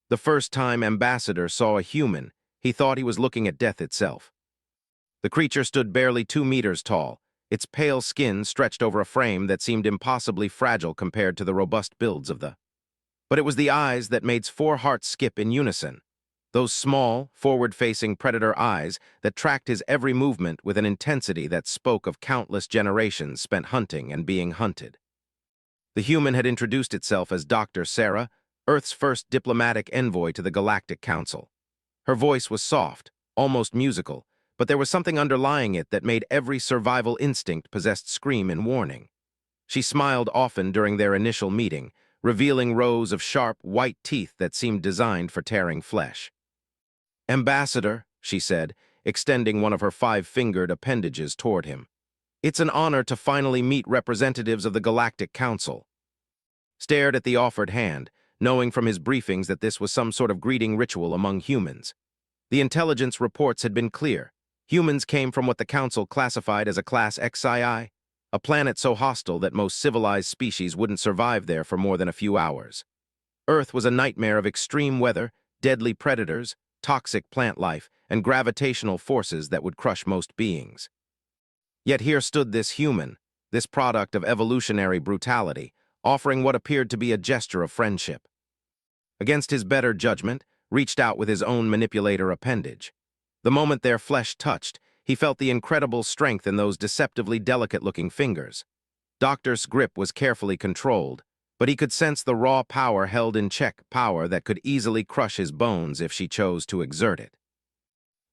The first time Ambassador saw a human, he thought he was looking at death itself. The creature stood barely 2 meters tall, its pale skin stretched over a frame that seemed impossibly fragile compared to the robust builds of the. But it was the eyes that made 4 hearts skip in unison. Those small, forward-facing predator eyes that tracked his every movement with an intensity that spoke of countless generations spent hunting and being hunted. The human had introduced itself as Dr. Sarah, Earth's first diplomatic envoy to the Galactic Council. Her voice was soft, almost musical, but there was something underlying it that made every survival instinct possessed scream in warning. She smiled often during their initial meeting, revealing rows of sharp, white teeth that seemed designed for tearing flesh. "Ambassador," she said, extending one of her 5-fingered appendages toward him. "It's an honor to finally meet representatives of the Galactic Council." Stared at the offered hand, knowing from his briefings that this was some sort of greeting ritual among humans. The intelligence reports had been clear. Humans came from what the Council classified as a Class XII, a planet so hostile that most civilized species wouldn't survive there for more than a few hours. Earth was a nightmare of extreme weather, deadly predators, toxic plant life, and gravitational forces that would crush most beings. Yet here stood this human, this product of evolutionary brutality, offering what appeared to be a gesture of friendship. Against his better judgment, reached out with his own manipulator appendage. The moment their flesh touched, he felt the incredible strength in those deceptively delicate-looking fingers. Doctor's grip was carefully controlled, but he could sense the raw power held in check, power that could easily crush his bones if she chose to exert it.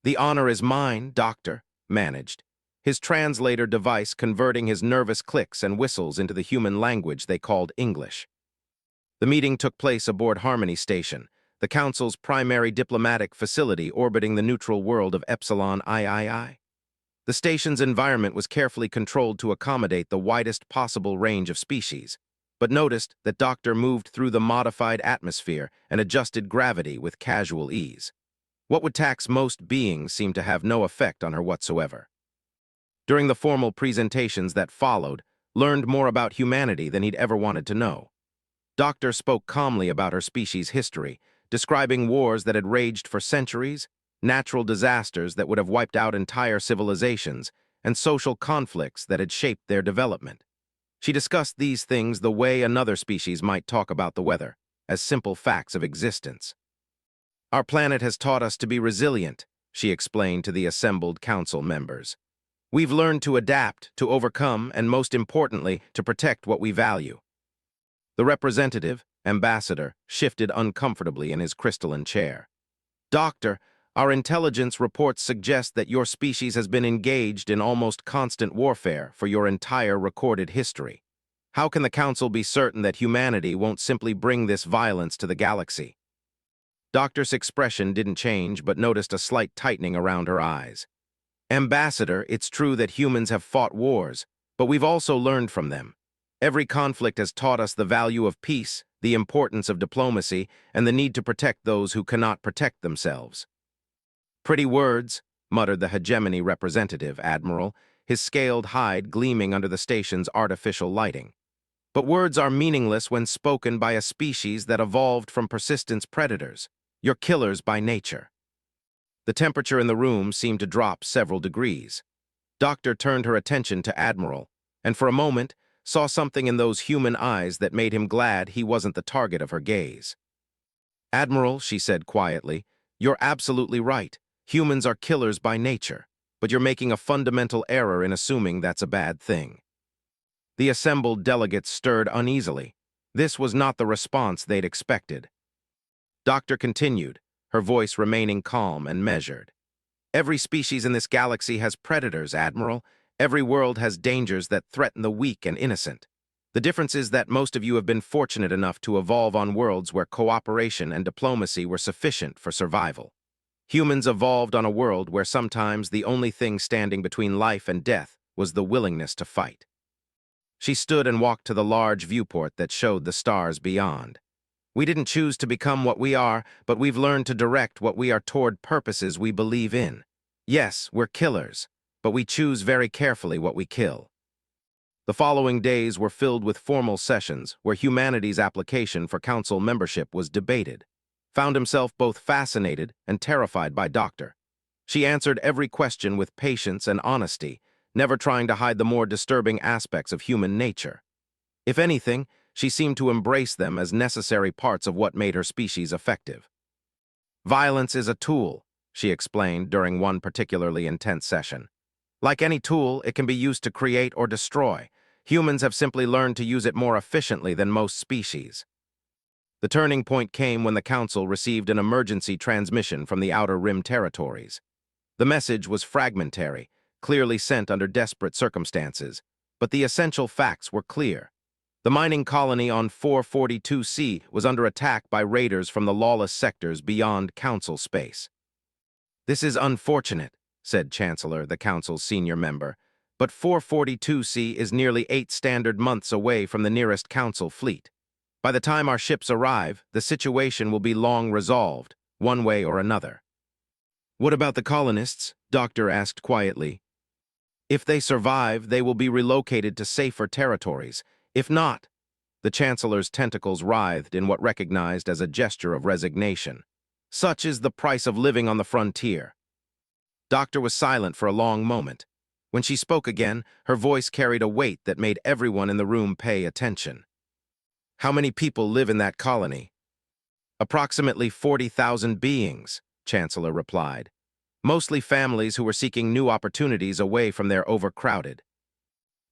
"The honor is mine, Doctor," managed, his translator device converting his nervous clicks and whistles into the human language they called English. The meeting took place aboard Harmony Station, the Council's primary diplomatic facility orbiting the neutral world of Epsilon III. The station's environment was carefully controlled to accommodate the widest possible range of species, but noticed that Doctor moved through the modified atmosphere and adjusted gravity with casual ease. What would tax most beings seemed to have no effect on her whatsoever. During the formal presentations that followed, learned more about humanity than he'd ever wanted to know. Doctor spoke calmly about her species' history, describing wars that had raged for centuries, natural disasters that would have wiped out entire civilizations, and social conflicts that had shaped their development. She discussed these things the way another species might talk about the weather, as simple facts of existence. "Our planet has taught us to be resilient," she explained to the assembled council members. "We've learned to adapt, to overcome, and most importantly, to protect what we value." The representative, Ambassador, shifted uncomfortably in his crystalline chair. "Doctor, our intelligence reports suggest that your species has been engaged in almost constant warfare for your entire recorded history. How can the Council be certain that humanity won't simply bring this violence to the galaxy?" Doctor's expression didn't change, but noticed a slight tightening around her eyes. "Ambassador, it's true that humans have fought wars, but we've also learned from them. Every conflict has taught us the value of peace, the importance of diplomacy, and the need to protect those who cannot protect themselves." "Pretty words," muttered the hegemony representative, Admiral, his scaled hide gleaming under the station's artificial lighting. "But words are meaningless when spoken by a species that evolved from persistence predators. You're killers by nature." The temperature in the room seemed to drop several degrees. Doctor turned her attention to Admiral, and for a moment saw something in those human eyes that made him glad he wasn't the target of her gaze. "Admiral," she said quietly, "you're absolutely right. Humans are killers by nature, but you're making a fundamental error in assuming that's a bad thing." The assembled delegates stirred uneasily. This was not the response they'd expected. Doctor continued, her voice remaining calm and measured. "Every species in this galaxy has predators, Admiral. Every world has dangers that threaten the weak and innocent. The difference is that most of you have been fortunate enough to evolve on worlds where cooperation and diplomacy were sufficient for survival. Humans evolved on a world where sometimes the only thing standing between life and death was the willingness to fight." She stood and walked to the large viewport that showed the stars beyond. "We didn't choose to become what we are, but we've learned to direct what we are toward purposes we believe in. Yes, we're killers, but we choose very carefully what we kill." The following days were filled with formal sessions where humanity's application for council membership was debated. found himself both fascinated and terrified by Doctor. She answered every question with patience and honesty, never trying to hide the more disturbing aspects of human nature. If anything, she seemed to embrace them as necessary parts of what made her species effective. Violence is a tool, she explained during one particularly intense session. Like any tool, it can be used to create or destroy. Humans have simply learned to use it more efficiently than most species. The turning point came when the Council received an emergency transmission from the Outer Rim territories. The message was fragmentary, clearly sent under desperate circumstances, but the essential facts were clear. The mining colony on 442C was under attack by raiders from the lawless sectors beyond Council space. "This is unfortunate," said Chancellor, the Council's senior member, "but 442C is nearly 8 standard months away from the nearest Council fleet. By the time our ships arrive, the situation will be long resolved, one way or another." "What about the colonists?" Doctor asked quietly. "If they survive, they will be relocated to safer territories. If not," the Chancellor's tentacles writhed in what recognized as a gesture of resignation. "Such is the price of living on the frontier." Doctor was silent for a long moment. When she spoke again, her voice carried a weight that made everyone in the room pay attention. "How many people live in that colony?" "Approximately 40,000 beings," Chancellor replied. "Mostly families who were seeking new opportunities away from their overcrowded."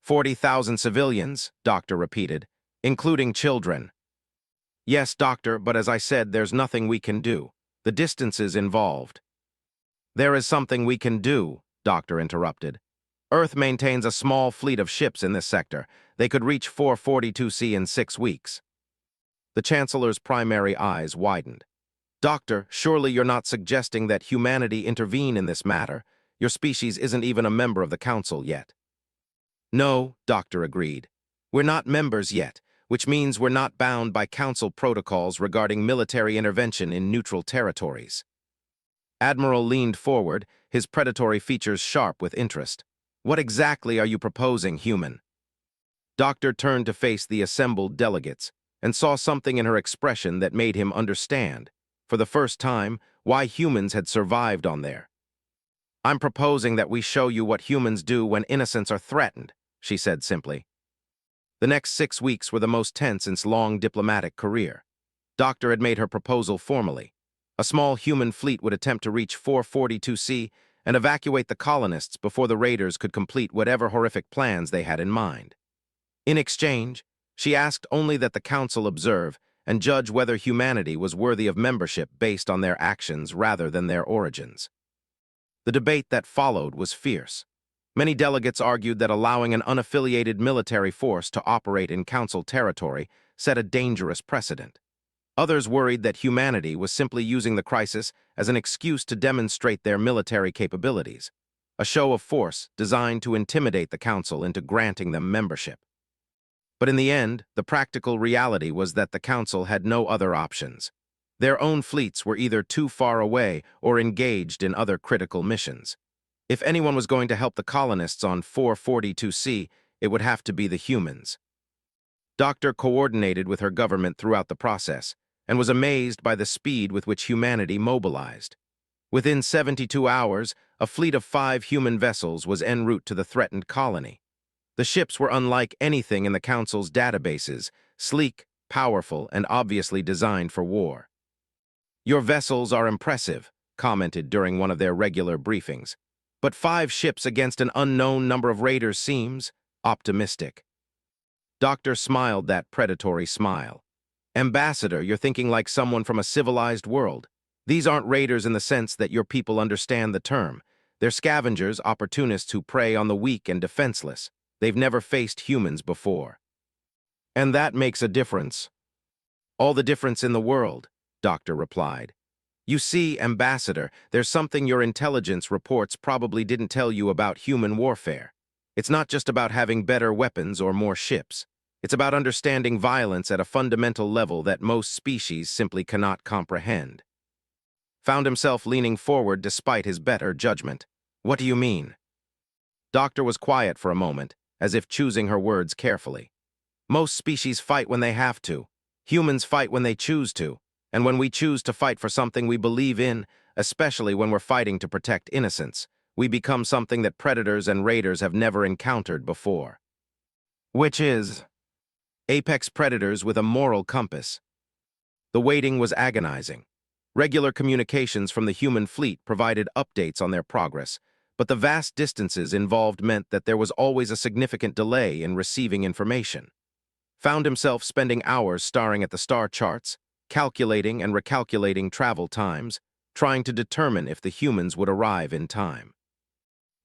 40,000 civilians, Doctor repeated, "including children." "Yes, Doctor, but as I said, there's nothing we can do. The distances involved." "There is something we can do," Doctor interrupted. "Earth maintains a small fleet of ships in this sector. They could reach 442C in 6 weeks. The Chancellor's primary eyes widened. "Doctor, surely you're not suggesting that humanity intervene in this matter. Your species isn't even a member of the Council yet." "No," Doctor agreed. "We're not members yet, which means we're not bound by Council protocols regarding military intervention in neutral territories." Admiral leaned forward, his predatory features sharp with interest. "What exactly are you proposing, human?" Doctor turned to face the assembled delegates and saw something in her expression that made him understand, for the first time, why humans had survived on there. "I'm proposing that we show you what humans do when innocents are threatened," she said simply. The next 6 weeks were the most tense in his long diplomatic career. Doctor had made her proposal formally. A small human fleet would attempt to reach 442C and evacuate the colonists before the raiders could complete whatever horrific plans they had in mind. In exchange, she asked only that the Council observe and judge whether humanity was worthy of membership based on their actions rather than their origins. The debate that followed was fierce. Many delegates argued that allowing an unaffiliated military force to operate in Council territory set a dangerous precedent. Others worried that humanity was simply using the crisis as an excuse to demonstrate their military capabilities, a show of force designed to intimidate the Council into granting them membership. But in the end, the practical reality was that the Council had no other options. Their own fleets were either too far away or engaged in other critical missions. If anyone was going to help the colonists on 442C, it would have to be the humans. Doctor coordinated with her government throughout the process and was amazed by the speed with which humanity mobilized. Within 72 hours, a fleet of 5 human vessels was en route to the threatened colony. The ships were unlike anything in the Council's databases, sleek, powerful, and obviously designed for war. "Your vessels are impressive," commented during one of their regular briefings. "But 5 ships against an unknown number of raiders seems optimistic." Doctor smiled that predatory smile. "Ambassador, you're thinking like someone from a civilized world. These aren't raiders in the sense that your people understand the term. They're scavengers, opportunists who prey on the weak and defenseless. They've never faced humans before." "And that makes a difference." "All the difference in the world," Doctor replied. "You see, Ambassador, there's something your intelligence reports probably didn't tell you about human warfare. It's not just about having better weapons or more ships. It's about understanding violence at a fundamental level that most species simply cannot comprehend." Found himself leaning forward despite his better judgment. "What do you mean?" Doctor was quiet for a moment, as if choosing her words carefully. "Most species fight when they have to. Humans fight when they choose to. And when we choose to fight for something we believe in, especially when we're fighting to protect innocence, we become something that predators and raiders have never encountered before. Which is apex predators with a moral compass. The waiting was agonizing. Regular communications from the human fleet provided updates on their progress, but the vast distances involved meant that there was always a significant delay in receiving information. Found himself spending hours staring at the star charts, calculating and recalculating travel times, trying to determine if the humans would arrive in time.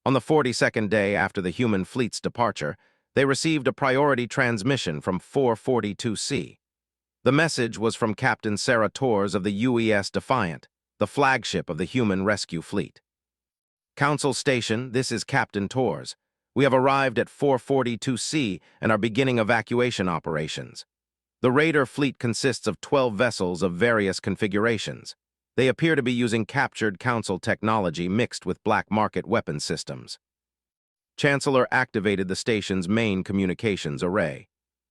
On the 42nd day after the human fleet's departure, they received a priority transmission from 442C. The message was from Captain Sarah Torres of the UES Defiant, the flagship of the human rescue fleet. Council Station, this is Captain Torres. We have arrived at 442C and are beginning evacuation operations. The Raider fleet consists of 12 vessels of various configurations. They appear to be using captured Council technology mixed with black market weapon systems. Chancellor activated the station's main communications array.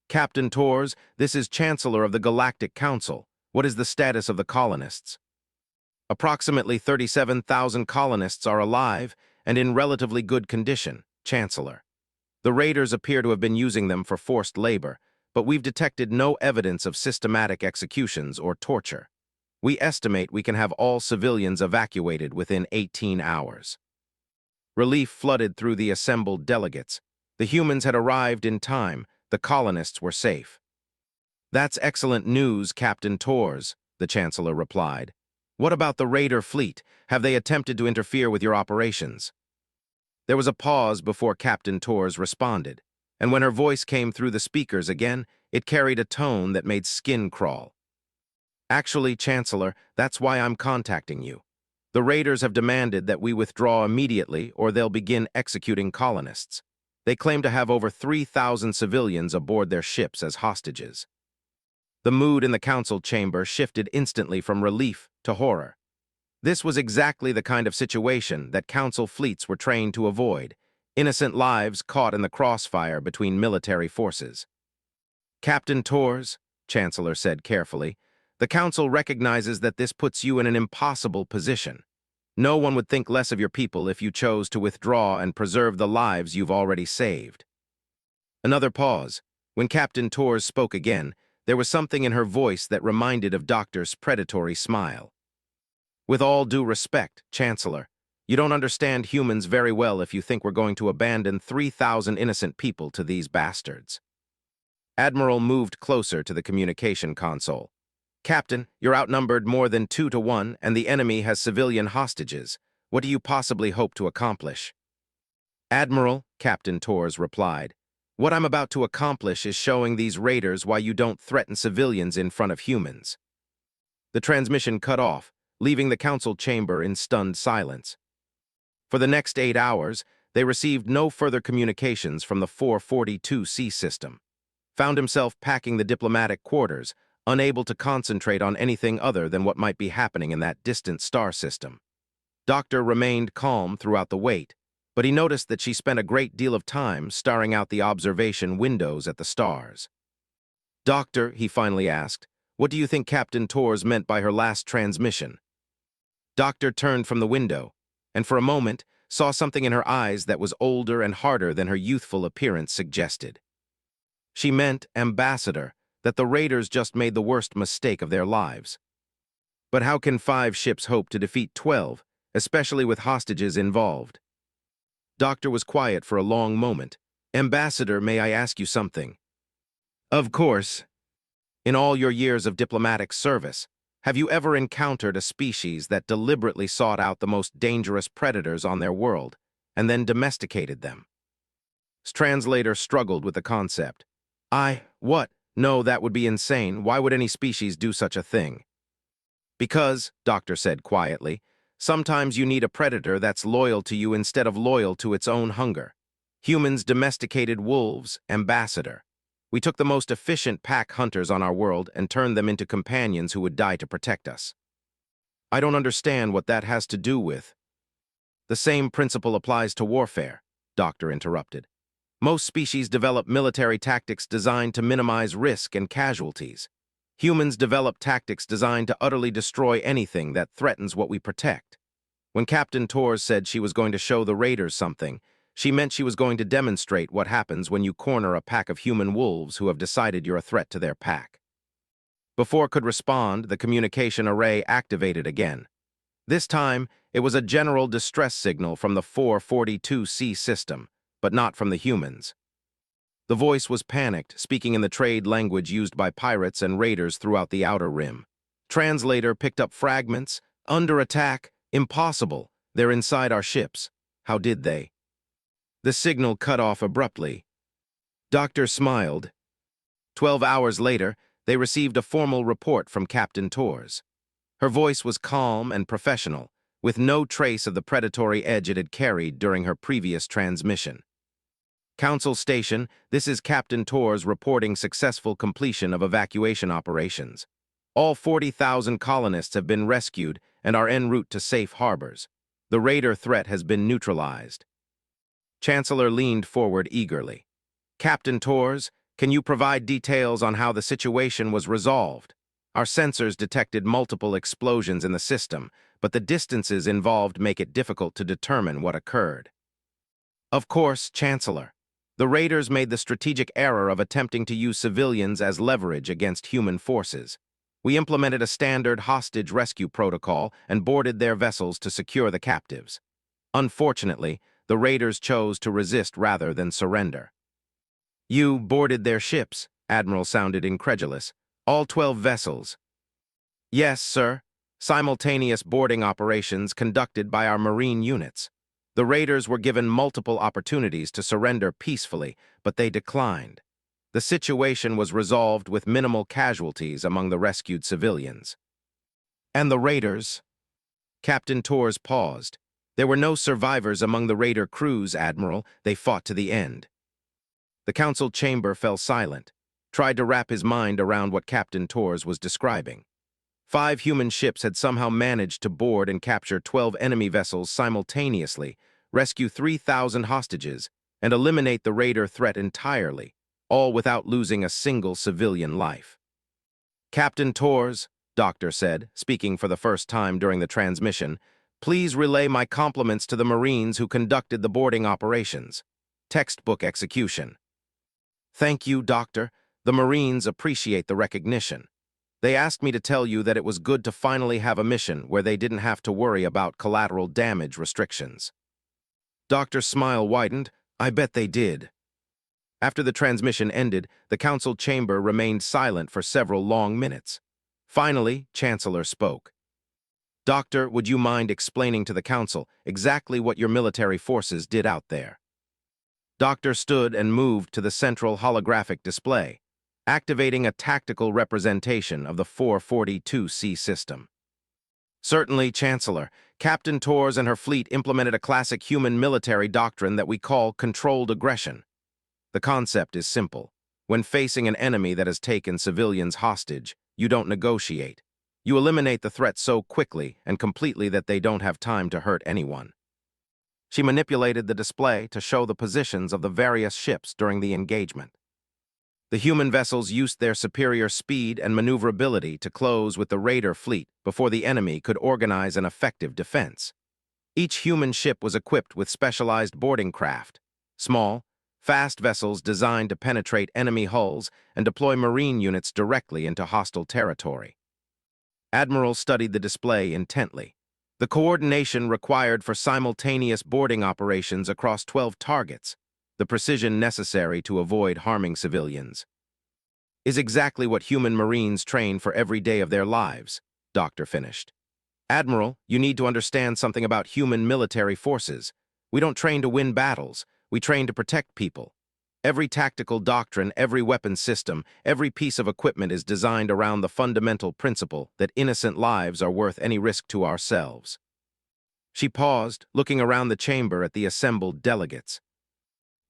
Captain Torres, this is Chancellor of the Galactic Council. What is the status of the colonists? Approximately 37,000 colonists are alive and in relatively good condition, Chancellor. The raiders appear to have been using them for forced labor, but we've detected no evidence of systematic executions or torture. We estimate we can have all civilians evacuated within 18 hours. Relief flooded through the assembled delegates. The humans had arrived in time. The colonists were safe. That's excellent news, Captain Torres, the Chancellor replied. What about the Raider fleet? Have they attempted to interfere with your operations? There was a pause before Captain Torres responded, and when her voice came through the speakers again, it carried a tone that made skin crawl. Actually, Chancellor, that's why I'm contacting you. The raiders have demanded that we withdraw immediately or they'll begin executing colonists. They claim to have over 3,000 civilians aboard their ships as hostages. The mood in the council chamber shifted instantly from relief to horror. This was exactly the kind of situation that council fleets were trained to avoid, innocent lives caught in the crossfire between military forces. Captain Torres, Chancellor said carefully, the council recognizes that this puts you in an impossible position. No one would think less of your people if you chose to withdraw and preserve the lives you've already saved. Another pause. When Captain Torres spoke again, there was something in her voice that reminded of Doctor's predatory smile. With all due respect, Chancellor, you don't understand humans very well if you think we're going to abandon 3,000 innocent people to these bastards. Admiral moved closer to the communication console. Captain, you're outnumbered more than 2 to 1, and the enemy has civilian hostages. What do you possibly hope to accomplish? Admiral, Captain Torres replied, what I'm about to accomplish is showing these raiders why you don't threaten civilians in front of humans. The transmission cut off, leaving the council chamber in stunned silence. For the next 8 hours, they received no further communications from the 442C system. Found himself packing the diplomatic quarters, unable to concentrate on anything other than what might be happening in that distant star system. Doctor remained calm throughout the wait, but he noticed that she spent a great deal of time staring out the observation windows at the stars. Doctor, he finally asked, what do you think Captain Torres meant by her last transmission? Doctor turned from the window, and for a moment saw something in her eyes that was older and harder than her youthful appearance suggested. She meant, Ambassador, that the raiders just made the worst mistake of their lives. But how can 5 ships hope to defeat 12, especially with hostages involved? Doctor was quiet for a long moment. Ambassador, may I ask you something? Of course. In all your years of diplomatic service, have you ever encountered a species that deliberately sought out the most dangerous predators on their world and then domesticated them? Translator struggled with the concept. What? No, that would be insane. Why would any species do such a thing? Because, Doctor said quietly, sometimes you need a predator that's loyal to you instead of loyal to its own hunger. Humans domesticated wolves, Ambassador. We took the most efficient pack hunters on our world and turned them into companions who would die to protect us. I don't understand what that has to do with. The same principle applies to warfare, Doctor interrupted. Most species develop military tactics designed to minimize risk and casualties. Humans develop tactics designed to utterly destroy anything that threatens what we protect. When Captain Torres said she was going to show the raiders something, she meant she was going to demonstrate what happens when you corner a pack of human wolves who have decided you're a threat to their pack. Before could respond, the communication array activated again. This time, it was a general distress signal from the 442C system, but not from the humans. The voice was panicked, speaking in the trade language used by pirates and raiders throughout the Outer Rim. Translator picked up fragments. Under attack. Impossible. They're inside our ships. How did they? The signal cut off abruptly. Doctor smiled. 12 hours later, they received a formal report from Captain Torres. Her voice was calm and professional, with no trace of the predatory edge it had carried during her previous transmission. Council Station, this is Captain Torres reporting successful completion of evacuation operations. All 40,000 colonists have been rescued and are en route to safe harbors. The raider threat has been neutralized. Chancellor leaned forward eagerly. Captain Torres, can you provide details on how the situation was resolved? Our sensors detected multiple explosions in the system, but the distances involved make it difficult to determine what occurred. Of course, Chancellor. The raiders made the strategic error of attempting to use civilians as leverage against human forces. We implemented a standard hostage rescue protocol and boarded their vessels to secure the captives. Unfortunately, the raiders chose to resist rather than surrender. You boarded their ships, Admiral sounded incredulous. All 12 vessels. Yes, sir. Simultaneous boarding operations conducted by our marine units. The raiders were given multiple opportunities to surrender peacefully, but they declined. The situation was resolved with minimal casualties among the rescued civilians. And the raiders? Captain Torres paused. There were no survivors among the raider crews, Admiral. They fought to the end. The council chamber fell silent, tried to wrap his mind around what Captain Torres was describing. 5 human ships had somehow managed to board and capture 12 enemy vessels simultaneously, rescue 3,000 hostages, and eliminate the raider threat entirely, all without losing a single civilian life. Captain Torres, Doctor said, speaking for the first time during the transmission, please relay my compliments to the Marines who conducted the boarding operations. Textbook execution. Thank you, Doctor. The Marines appreciate the recognition. They asked me to tell you that it was good to finally have a mission where they didn't have to worry about collateral damage restrictions. Doctor's smile widened. I bet they did. After the transmission ended, the council chamber remained silent for several long minutes. Finally, Chancellor spoke. Doctor, would you mind explaining to the council exactly what your military forces did out there? Doctor stood and moved to the central holographic display, activating a tactical representation of the 442C system. Certainly, Chancellor. Captain Torres and her fleet implemented a classic human military doctrine that we call controlled aggression. The concept is simple. When facing an enemy that has taken civilians hostage, you don't negotiate. You eliminate the threat so quickly and completely that they don't have time to hurt anyone. She manipulated the display to show the positions of the various ships during the engagement. The human vessels used their superior speed and maneuverability to close with the raider fleet before the enemy could organize an effective defense. Each human ship was equipped with specialized boarding craft, small, fast vessels designed to penetrate enemy hulls and deploy marine units directly into hostile territory. Admiral studied the display intently. The coordination required for simultaneous boarding operations across 12 targets, the precision necessary to avoid harming civilians, is exactly what human Marines train for every day of their lives, Doctor finished. Admiral, you need to understand something about human military forces. We don't train to win battles, we train to protect people. Every tactical doctrine, every weapon system, every piece of equipment is designed around the fundamental principle that innocent lives are worth any risk to ourselves. She paused, looking around the chamber at the assembled delegates.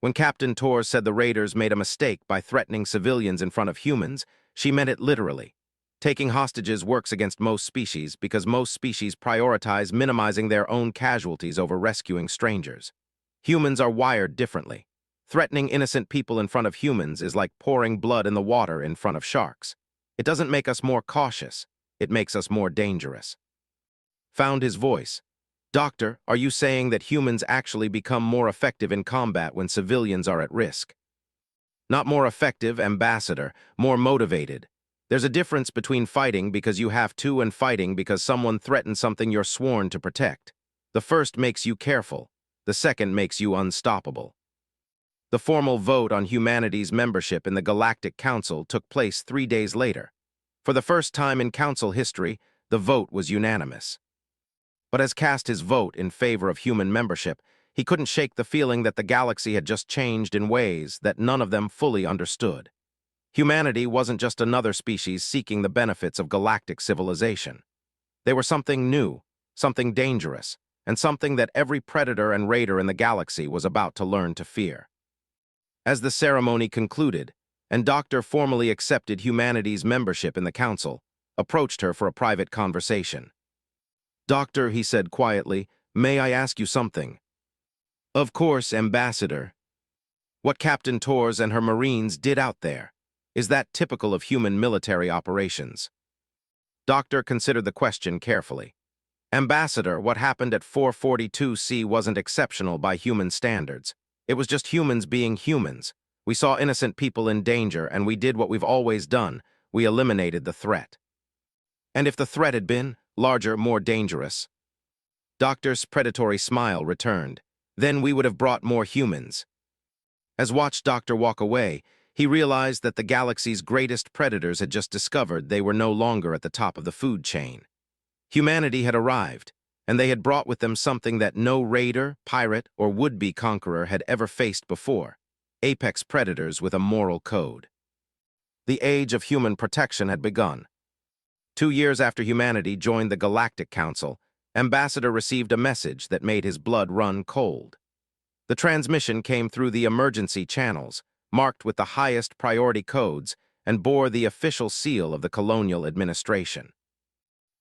When Captain Torres said the raiders made a mistake by threatening civilians in front of humans, she meant it literally. Taking hostages works against most species because most species prioritize minimizing their own casualties over rescuing strangers. Humans are wired differently. Threatening innocent people in front of humans is like pouring blood in the water in front of sharks. It doesn't make us more cautious. It makes us more dangerous. Found his voice. Doctor, are you saying that humans actually become more effective in combat when civilians are at risk? Not more effective, Ambassador, more motivated. There's a difference between fighting because you have to and fighting because someone threatens something you're sworn to protect. The first makes you careful. The second makes you unstoppable. The formal vote on humanity's membership in the Galactic Council took place 3 days later. For the first time in Council history, the vote was unanimous. But as cast his vote in favor of human membership, he couldn't shake the feeling that the galaxy had just changed in ways that none of them fully understood. Humanity wasn't just another species seeking the benefits of galactic civilization. They were something new, something dangerous, and something that every predator and raider in the galaxy was about to learn to fear. As the ceremony concluded, and Doctor formally accepted humanity's membership in the Council, approached her for a private conversation. Doctor, he said quietly, may I ask you something? Of course, Ambassador. What Captain Torres and her Marines did out there, is that typical of human military operations? Doctor considered the question carefully. Ambassador, what happened at 442C wasn't exceptional by human standards. It was just humans being humans. We saw innocent people in danger, and we did what we've always done. We eliminated the threat. And if the threat had been larger, more dangerous? Doctor's predatory smile returned. Then we would have brought more humans. As watched Doctor walk away, he realized that the galaxy's greatest predators had just discovered they were no longer at the top of the food chain. Humanity had arrived, and they had brought with them something that no raider, pirate, or would-be conqueror had ever faced before: apex predators with a moral code. The age of human protection had begun. 2 years after humanity joined the Galactic Council, Ambassador received a message that made his blood run cold. The transmission came through the emergency channels, marked with the highest priority codes, and bore the official seal of the colonial administration.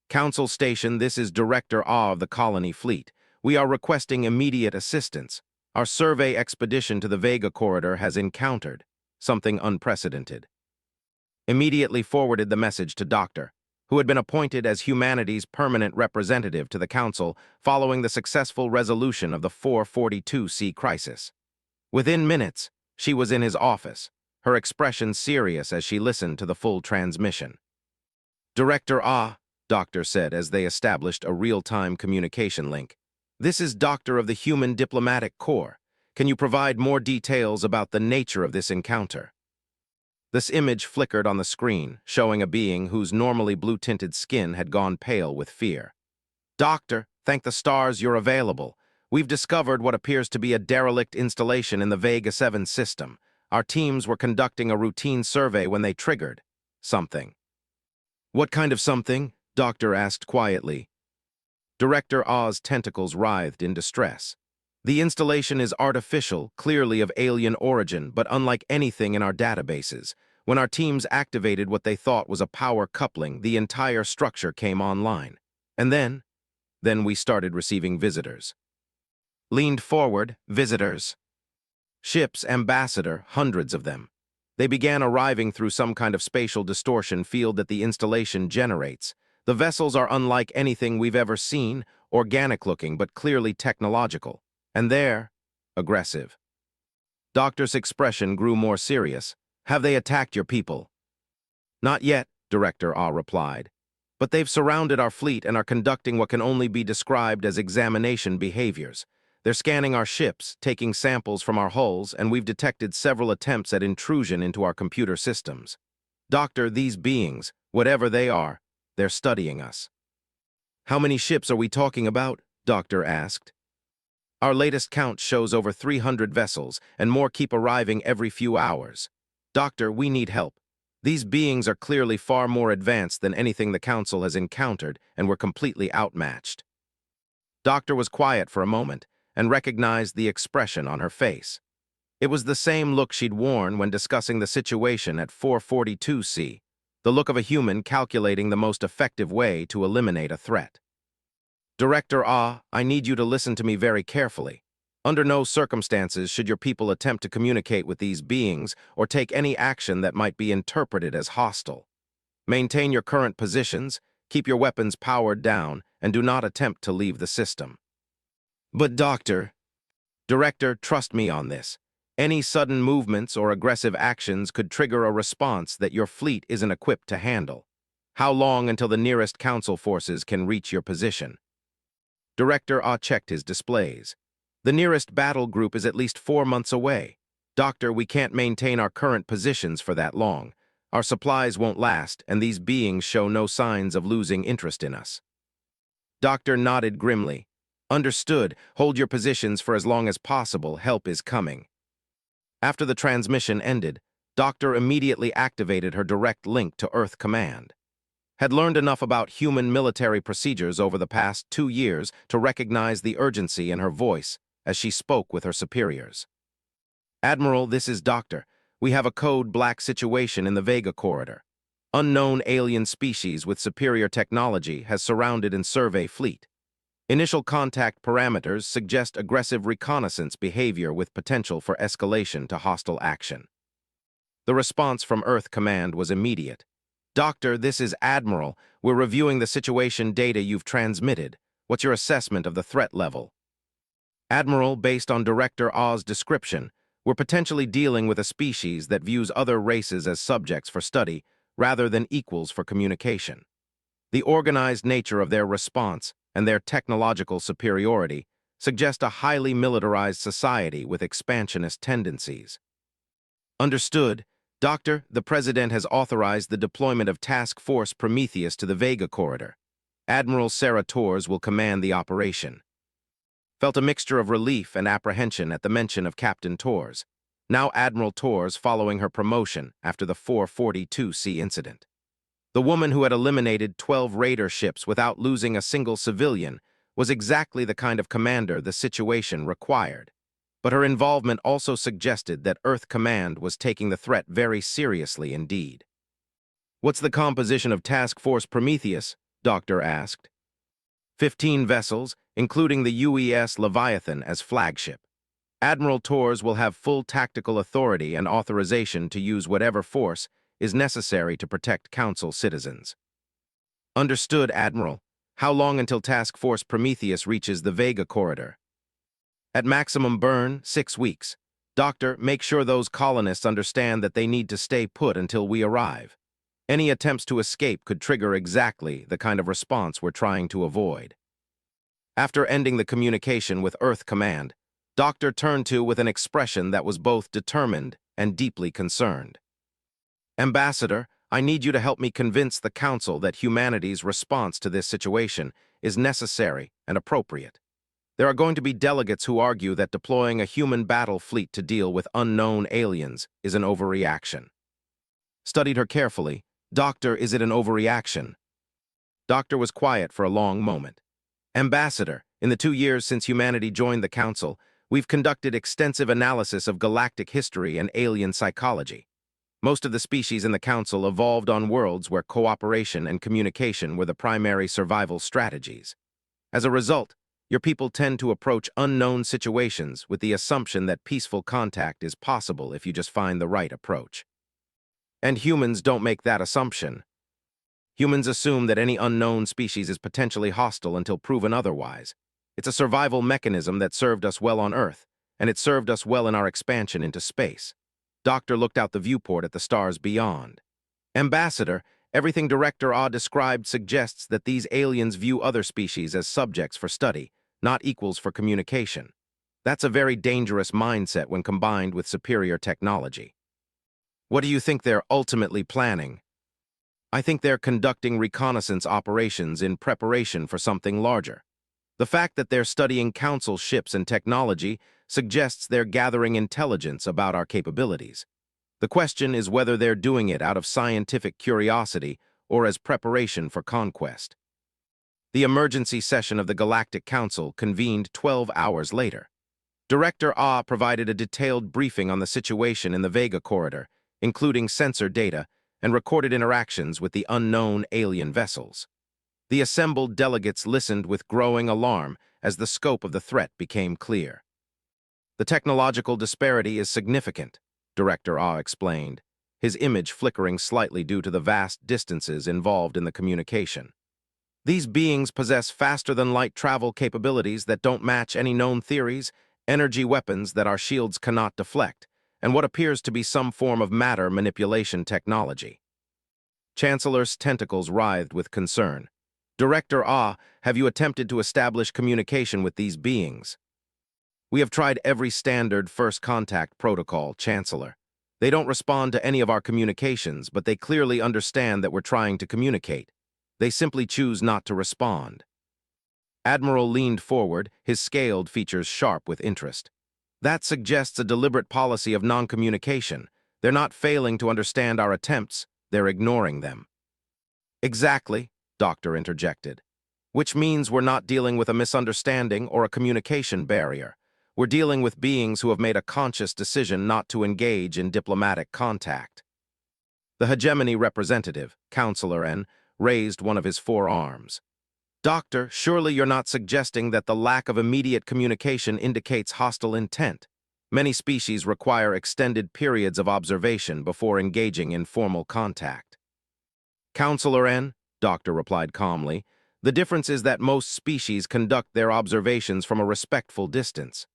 Council Station, this is Director Ah of the Colony Fleet. We are requesting immediate assistance. Our survey expedition to the Vega Corridor has encountered something unprecedented. Immediately forwarded the message to Doctor, who had been appointed as humanity's permanent representative to the Council following the successful resolution of the 442C crisis. Within minutes, she was in his office, her expression serious as she listened to the full transmission. Director Ah, Doctor said as they established a real-time communication link. This is Doctor of the Human Diplomatic Corps. Can you provide more details about the nature of this encounter? This image flickered on the screen, showing a being whose normally blue-tinted skin had gone pale with fear. Doctor, thank the stars you're available. We've discovered what appears to be a derelict installation in the Vega 7 system. Our teams were conducting a routine survey when they triggered something. What kind of something? Doctor asked quietly. Director Ah's tentacles writhed in distress. The installation is artificial, clearly of alien origin, but unlike anything in our databases. When our teams activated what they thought was a power coupling, the entire structure came online. And then we started receiving visitors. Leaned forward, visitors. Ships, Ambassador, hundreds of them. They began arriving through some kind of spatial distortion field that the installation generates. The vessels are unlike anything we've ever seen, organic-looking but clearly technological. And they're aggressive. Doctor's expression grew more serious. Have they attacked your people? Not yet, Director Ah replied. But they've surrounded our fleet and are conducting what can only be described as examination behaviors. They're scanning our ships, taking samples from our hulls, and we've detected several attempts at intrusion into our computer systems. Doctor, these beings, whatever they are, they're studying us. How many ships are we talking about? Doctor asked. Our latest count shows over 300 vessels, and more keep arriving every few hours. Doctor, we need help. These beings are clearly far more advanced than anything the Council has encountered, and we're completely outmatched. Doctor was quiet for a moment, and recognized the expression on her face. It was the same look she'd worn when discussing the situation at 442C, the look of a human calculating the most effective way to eliminate a threat. Director Ah, I need you to listen to me very carefully. Under no circumstances should your people attempt to communicate with these beings or take any action that might be interpreted as hostile. Maintain your current positions, keep your weapons powered down, and do not attempt to leave the system. But Director, trust me on this. Any sudden movements or aggressive actions could trigger a response that your fleet isn't equipped to handle. How long until the nearest Council forces can reach your position? Director Ah checked his displays. The nearest battle group is at least 4 months away. Doctor, we can't maintain our current positions for that long. Our supplies won't last, and these beings show no signs of losing interest in us. Doctor nodded grimly. Understood. Hold your positions for as long as possible. Help is coming. After the transmission ended, Doctor immediately activated her direct link to Earth Command. Had learned enough about human military procedures over the past 2 years to recognize the urgency in her voice as she spoke with her superiors. Admiral, this is Doctor. We have a code black situation in the Vega corridor. Unknown alien species with superior technology has surrounded and survey fleet. Initial contact parameters suggest aggressive reconnaissance behavior with potential for escalation to hostile action. The response from Earth Command was immediate. Doctor, this is Admiral. We're reviewing the situation data you've transmitted. What's your assessment of the threat level? Admiral, based on Director Ah's description, we're potentially dealing with a species that views other races as subjects for study rather than equals for communication. The organized nature of their response and their technological superiority suggest a highly militarized society with expansionist tendencies. Understood. Doctor, the President has authorized the deployment of Task Force Prometheus to the Vega corridor. Admiral Sarah Torres will command the operation. Felt a mixture of relief and apprehension at the mention of Captain Torres, now Admiral Torres following her promotion after the 442C incident. The woman who had eliminated 12 raider ships without losing a single civilian was exactly the kind of commander the situation required. But her involvement also suggested that Earth Command was taking the threat very seriously indeed. What's the composition of Task Force Prometheus? Doctor asked. 15 vessels, including the UES Leviathan as flagship. Admiral Torres will have full tactical authority and authorization to use whatever force is necessary to protect Council citizens. Understood, Admiral. How long until Task Force Prometheus reaches the Vega corridor? At maximum burn, 6 weeks. Doctor, make sure those colonists understand that they need to stay put until we arrive. Any attempts to escape could trigger exactly the kind of response we're trying to avoid. After ending the communication with Earth Command, Doctor turned to with an expression that was both determined and deeply concerned. Ambassador, I need you to help me convince the Council that humanity's response to this situation is necessary and appropriate. There are going to be delegates who argue that deploying a human battle fleet to deal with unknown aliens is an overreaction. Studied her carefully. Doctor, is it an overreaction? Doctor was quiet for a long moment. Ambassador, in the 2 years since humanity joined the Council, we've conducted extensive analysis of galactic history and alien psychology. Most of the species in the Council evolved on worlds where cooperation and communication were the primary survival strategies. As a result, your people tend to approach unknown situations with the assumption that peaceful contact is possible if you just find the right approach. And humans don't make that assumption. Humans assume that any unknown species is potentially hostile until proven otherwise. It's a survival mechanism that served us well on Earth, and it served us well in our expansion into space. Doctor looked out the viewport at the stars beyond. Ambassador, everything Director Ah described suggests that these aliens view other species as subjects for study, not equals for communication. That's a very dangerous mindset when combined with superior technology. What do you think they're ultimately planning? I think they're conducting reconnaissance operations in preparation for something larger. The fact that they're studying Council ships and technology suggests they're gathering intelligence about our capabilities. The question is whether they're doing it out of scientific curiosity or as preparation for conquest. The emergency session of the Galactic Council convened 12 hours later. Director Ah provided a detailed briefing on the situation in the Vega corridor, including sensor data and recorded interactions with the unknown alien vessels. The assembled delegates listened with growing alarm as the scope of the threat became clear. The technological disparity is significant, Director Ah explained. his image flickering slightly due to the vast distances involved in the communication. These beings possess faster-than-light travel capabilities that don't match any known theories, energy weapons that our shields cannot deflect, and what appears to be some form of matter manipulation technology. Chancellor's tentacles writhed with concern. Director Ah, have you attempted to establish communication with these beings? We have tried every standard first contact protocol, Chancellor. They don't respond to any of our communications, but they clearly understand that we're trying to communicate. They simply choose not to respond. Admiral leaned forward, his scaled features sharp with interest. That suggests a deliberate policy of non-communication. They're not failing to understand our attempts, they're ignoring them. Exactly, Doctor interjected. Which means we're not dealing with a misunderstanding or a communication barrier. We're dealing with beings who have made a conscious decision not to engage in diplomatic contact. The hegemony representative, Counselor N, raised one of his forearms. Doctor, surely you're not suggesting that the lack of immediate communication indicates hostile intent. Many species require extended periods of observation before engaging in formal contact. Counselor N, Doctor replied calmly, the difference is that most species conduct their observations from a respectful distance.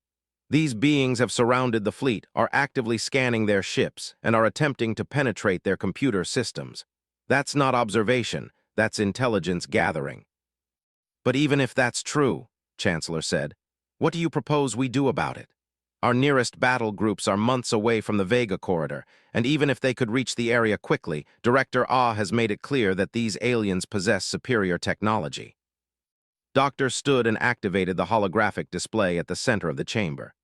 These beings have surrounded the fleet, are actively scanning their ships, and are attempting to penetrate their computer systems. That's not observation, that's intelligence gathering. But even if that's true, Chancellor said, what do you propose we do about it? Our nearest battle groups are months away from the Vega corridor, and even if they could reach the area quickly, Director Ah has made it clear that these aliens possess superior technology. Doctor stood and activated the holographic display at the center of the chamber.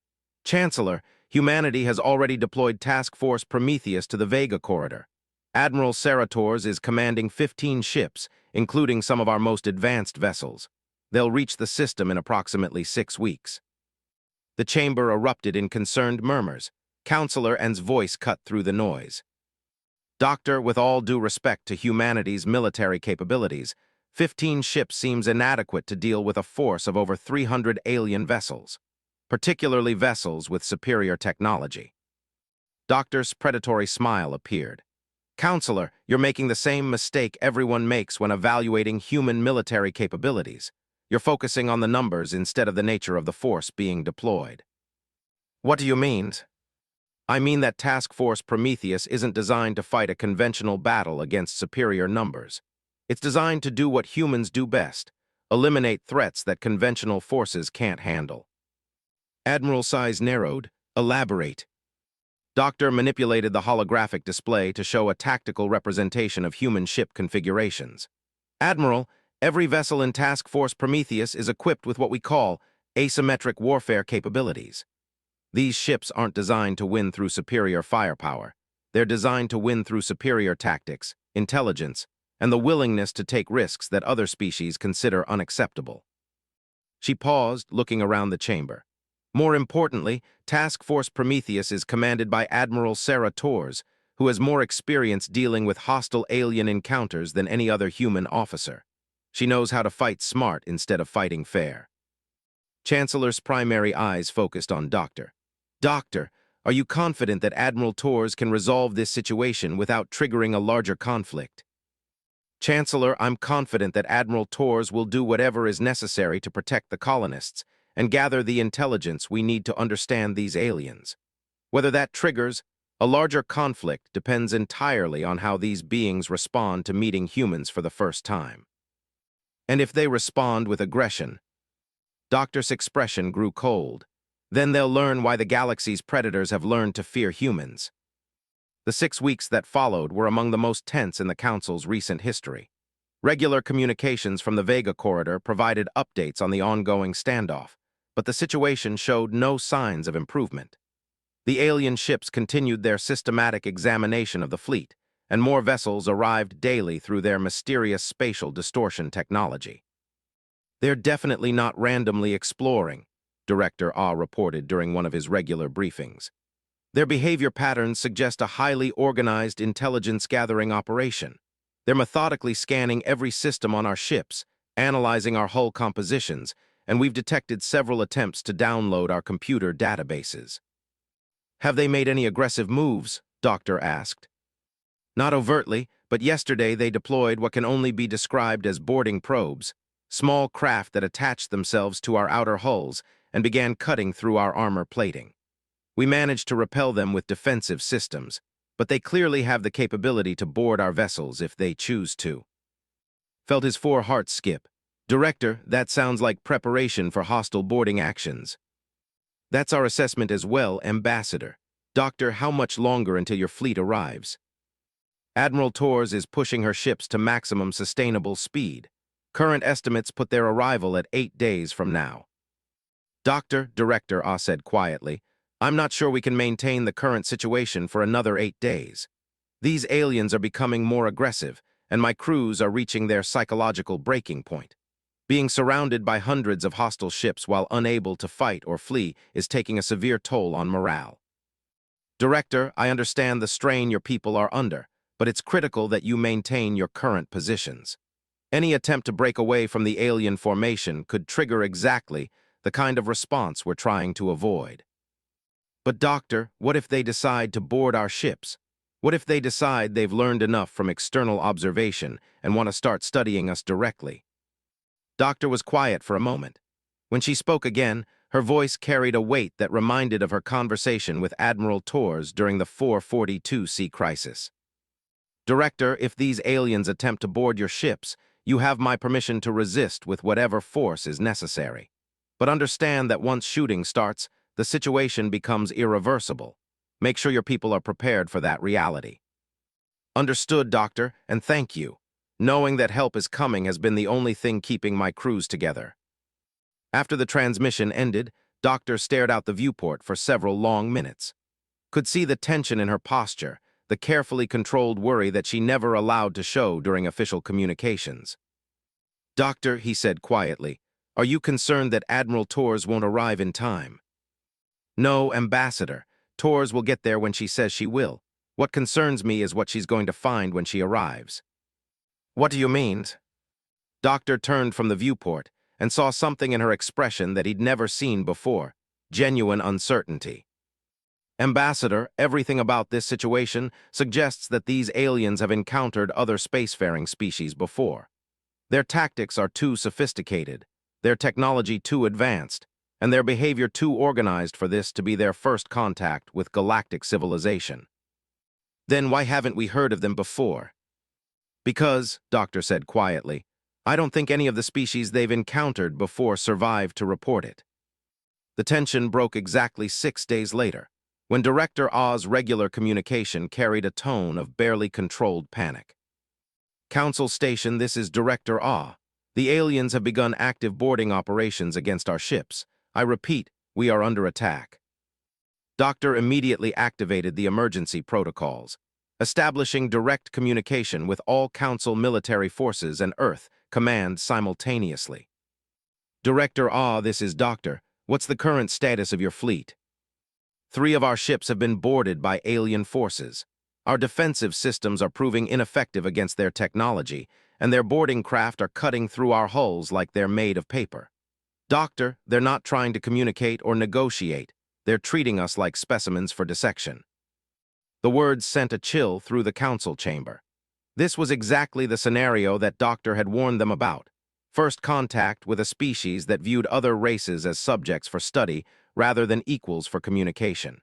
Chancellor, humanity has already deployed Task Force Prometheus to the Vega corridor. Admiral Cerators is commanding 15 ships, including some of our most advanced vessels. They'll reach the system in approximately 6 weeks. The chamber erupted in concerned murmurs. Counselor N's voice cut through the noise. Doctor, with all due respect to humanity's military capabilities, 15 ships seems inadequate to deal with a force of over 300 alien vessels, particularly vessels with superior technology. Doctor's predatory smile appeared. Counselor, you're making the same mistake everyone makes when evaluating human military capabilities. You're focusing on the numbers instead of the nature of the force being deployed. What do you mean? I mean that Task Force Prometheus isn't designed to fight a conventional battle against superior numbers. It's designed to do what humans do best, eliminate threats that conventional forces can't handle. Admiral's eyes narrowed. Elaborate. Doctor manipulated the holographic display to show a tactical representation of human ship configurations. Admiral, every vessel in Task Force Prometheus is equipped with what we call asymmetric warfare capabilities. These ships aren't designed to win through superior firepower. They're designed to win through superior tactics, intelligence, and the willingness to take risks that other species consider unacceptable. She paused, looking around the chamber. More importantly, Task Force Prometheus is commanded by Admiral Cerators, who has more experience dealing with hostile alien encounters than any other human officer. She knows how to fight smart instead of fighting fair. Chancellor's primary eyes focused on Doctor. Doctor, are you confident that Admiral Tors can resolve this situation without triggering a larger conflict? Chancellor, I'm confident that Admiral Tors will do whatever is necessary to protect the colonists and gather the intelligence we need to understand these aliens. Whether that triggers a larger conflict depends entirely on how these beings respond to meeting humans for the first time. And if they respond with aggression, Doctor's expression grew cold. Then they'll learn why the galaxy's predators have learned to fear humans. The 6 weeks that followed were among the most tense in the Council's recent history. Regular communications from the Vega corridor provided updates on the ongoing standoff, but the situation showed no signs of improvement. The alien ships continued their systematic examination of the fleet, and more vessels arrived daily through their mysterious spatial distortion technology. They're definitely not randomly exploring, Director Ah reported during one of his regular briefings. Their behavior patterns suggest a highly organized intelligence-gathering operation. They're methodically scanning every system on our ships, analyzing our hull compositions, and we've detected several attempts to download our computer databases. Have they made any aggressive moves? Doctor asked. Not overtly, but yesterday they deployed what can only be described as boarding probes, small craft that attached themselves to our outer hulls and began cutting through our armor plating. We managed to repel them with defensive systems, but they clearly have the capability to board our vessels if they choose to. Felt his 4 hearts skip. Director, that sounds like preparation for hostile boarding actions. That's our assessment as well, Ambassador. Doctor, how much longer until your fleet arrives? Admiral Torres is pushing her ships to maximum sustainable speed. Current estimates put their arrival at 8 days from now. Doctor, Director Ah said quietly, I'm not sure we can maintain the current situation for another 8 days. These aliens are becoming more aggressive, and my crews are reaching their psychological breaking point. Being surrounded by hundreds of hostile ships while unable to fight or flee is taking a severe toll on morale. Director, I understand the strain your people are under, but it's critical that you maintain your current positions. Any attempt to break away from the alien formation could trigger exactly the kind of response we're trying to avoid. But Doctor, what if they decide to board our ships? What if they decide they've learned enough from external observation and want to start studying us directly? Doctor was quiet for a moment. When she spoke again, her voice carried a weight that reminded of her conversation with Admiral Torres during the 442C crisis. Director, if these aliens attempt to board your ships, you have my permission to resist with whatever force is necessary. But understand that once shooting starts, the situation becomes irreversible. Make sure your people are prepared for that reality. Understood, Doctor, and thank you. Knowing that help is coming has been the only thing keeping my crews together. After the transmission ended, Doctor stared out the viewport for several long minutes. Could see the tension in her posture, the carefully controlled worry that she never allowed to show during official communications. Doctor, he said quietly, are you concerned that Admiral Torres won't arrive in time? No, Ambassador. Torres will get there when she says she will. What concerns me is what she's going to find when she arrives. What do you mean? Doctor turned from the viewport and saw something in her expression that he'd never seen before, genuine uncertainty. Ambassador, everything about this situation suggests that these aliens have encountered other spacefaring species before. Their tactics are too sophisticated, their technology too advanced, and their behavior too organized for this to be their first contact with galactic civilization. Then why haven't we heard of them before? Because, Doctor said quietly, I don't think any of the species they've encountered before survived to report it. The tension broke exactly 6 days later, when Director Ah's regular communication carried a tone of barely controlled panic. Council Station, this is Director Ah. The aliens have begun active boarding operations against our ships. I repeat, we are under attack. Doctor immediately activated the emergency protocols, establishing direct communication with all Council military forces and Earth Command simultaneously. Director Ah, this is Doctor. What's the current status of your fleet? 3 of our ships have been boarded by alien forces. Our defensive systems are proving ineffective against their technology, and their boarding craft are cutting through our hulls like they're made of paper. Doctor, they're not trying to communicate or negotiate. They're treating us like specimens for dissection. The words sent a chill through the council chamber. This was exactly the scenario that Doctor had warned them about. First contact with a species that viewed other races as subjects for study rather than equals for communication.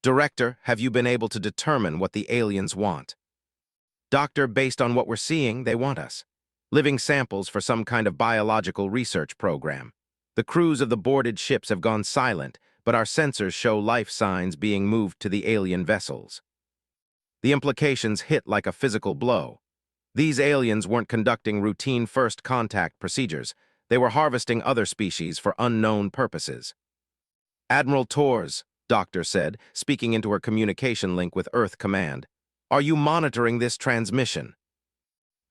Director, have you been able to determine what the aliens want? Doctor, based on what we're seeing, they want us. Living samples for some kind of biological research program. The crews of the boarded ships have gone silent, but our sensors show life signs being moved to the alien vessels. The implications hit like a physical blow. These aliens weren't conducting routine first contact procedures. They were harvesting other species for unknown purposes. Admiral Torres, Doctor said, speaking into her communication link with Earth Command, are you monitoring this transmission?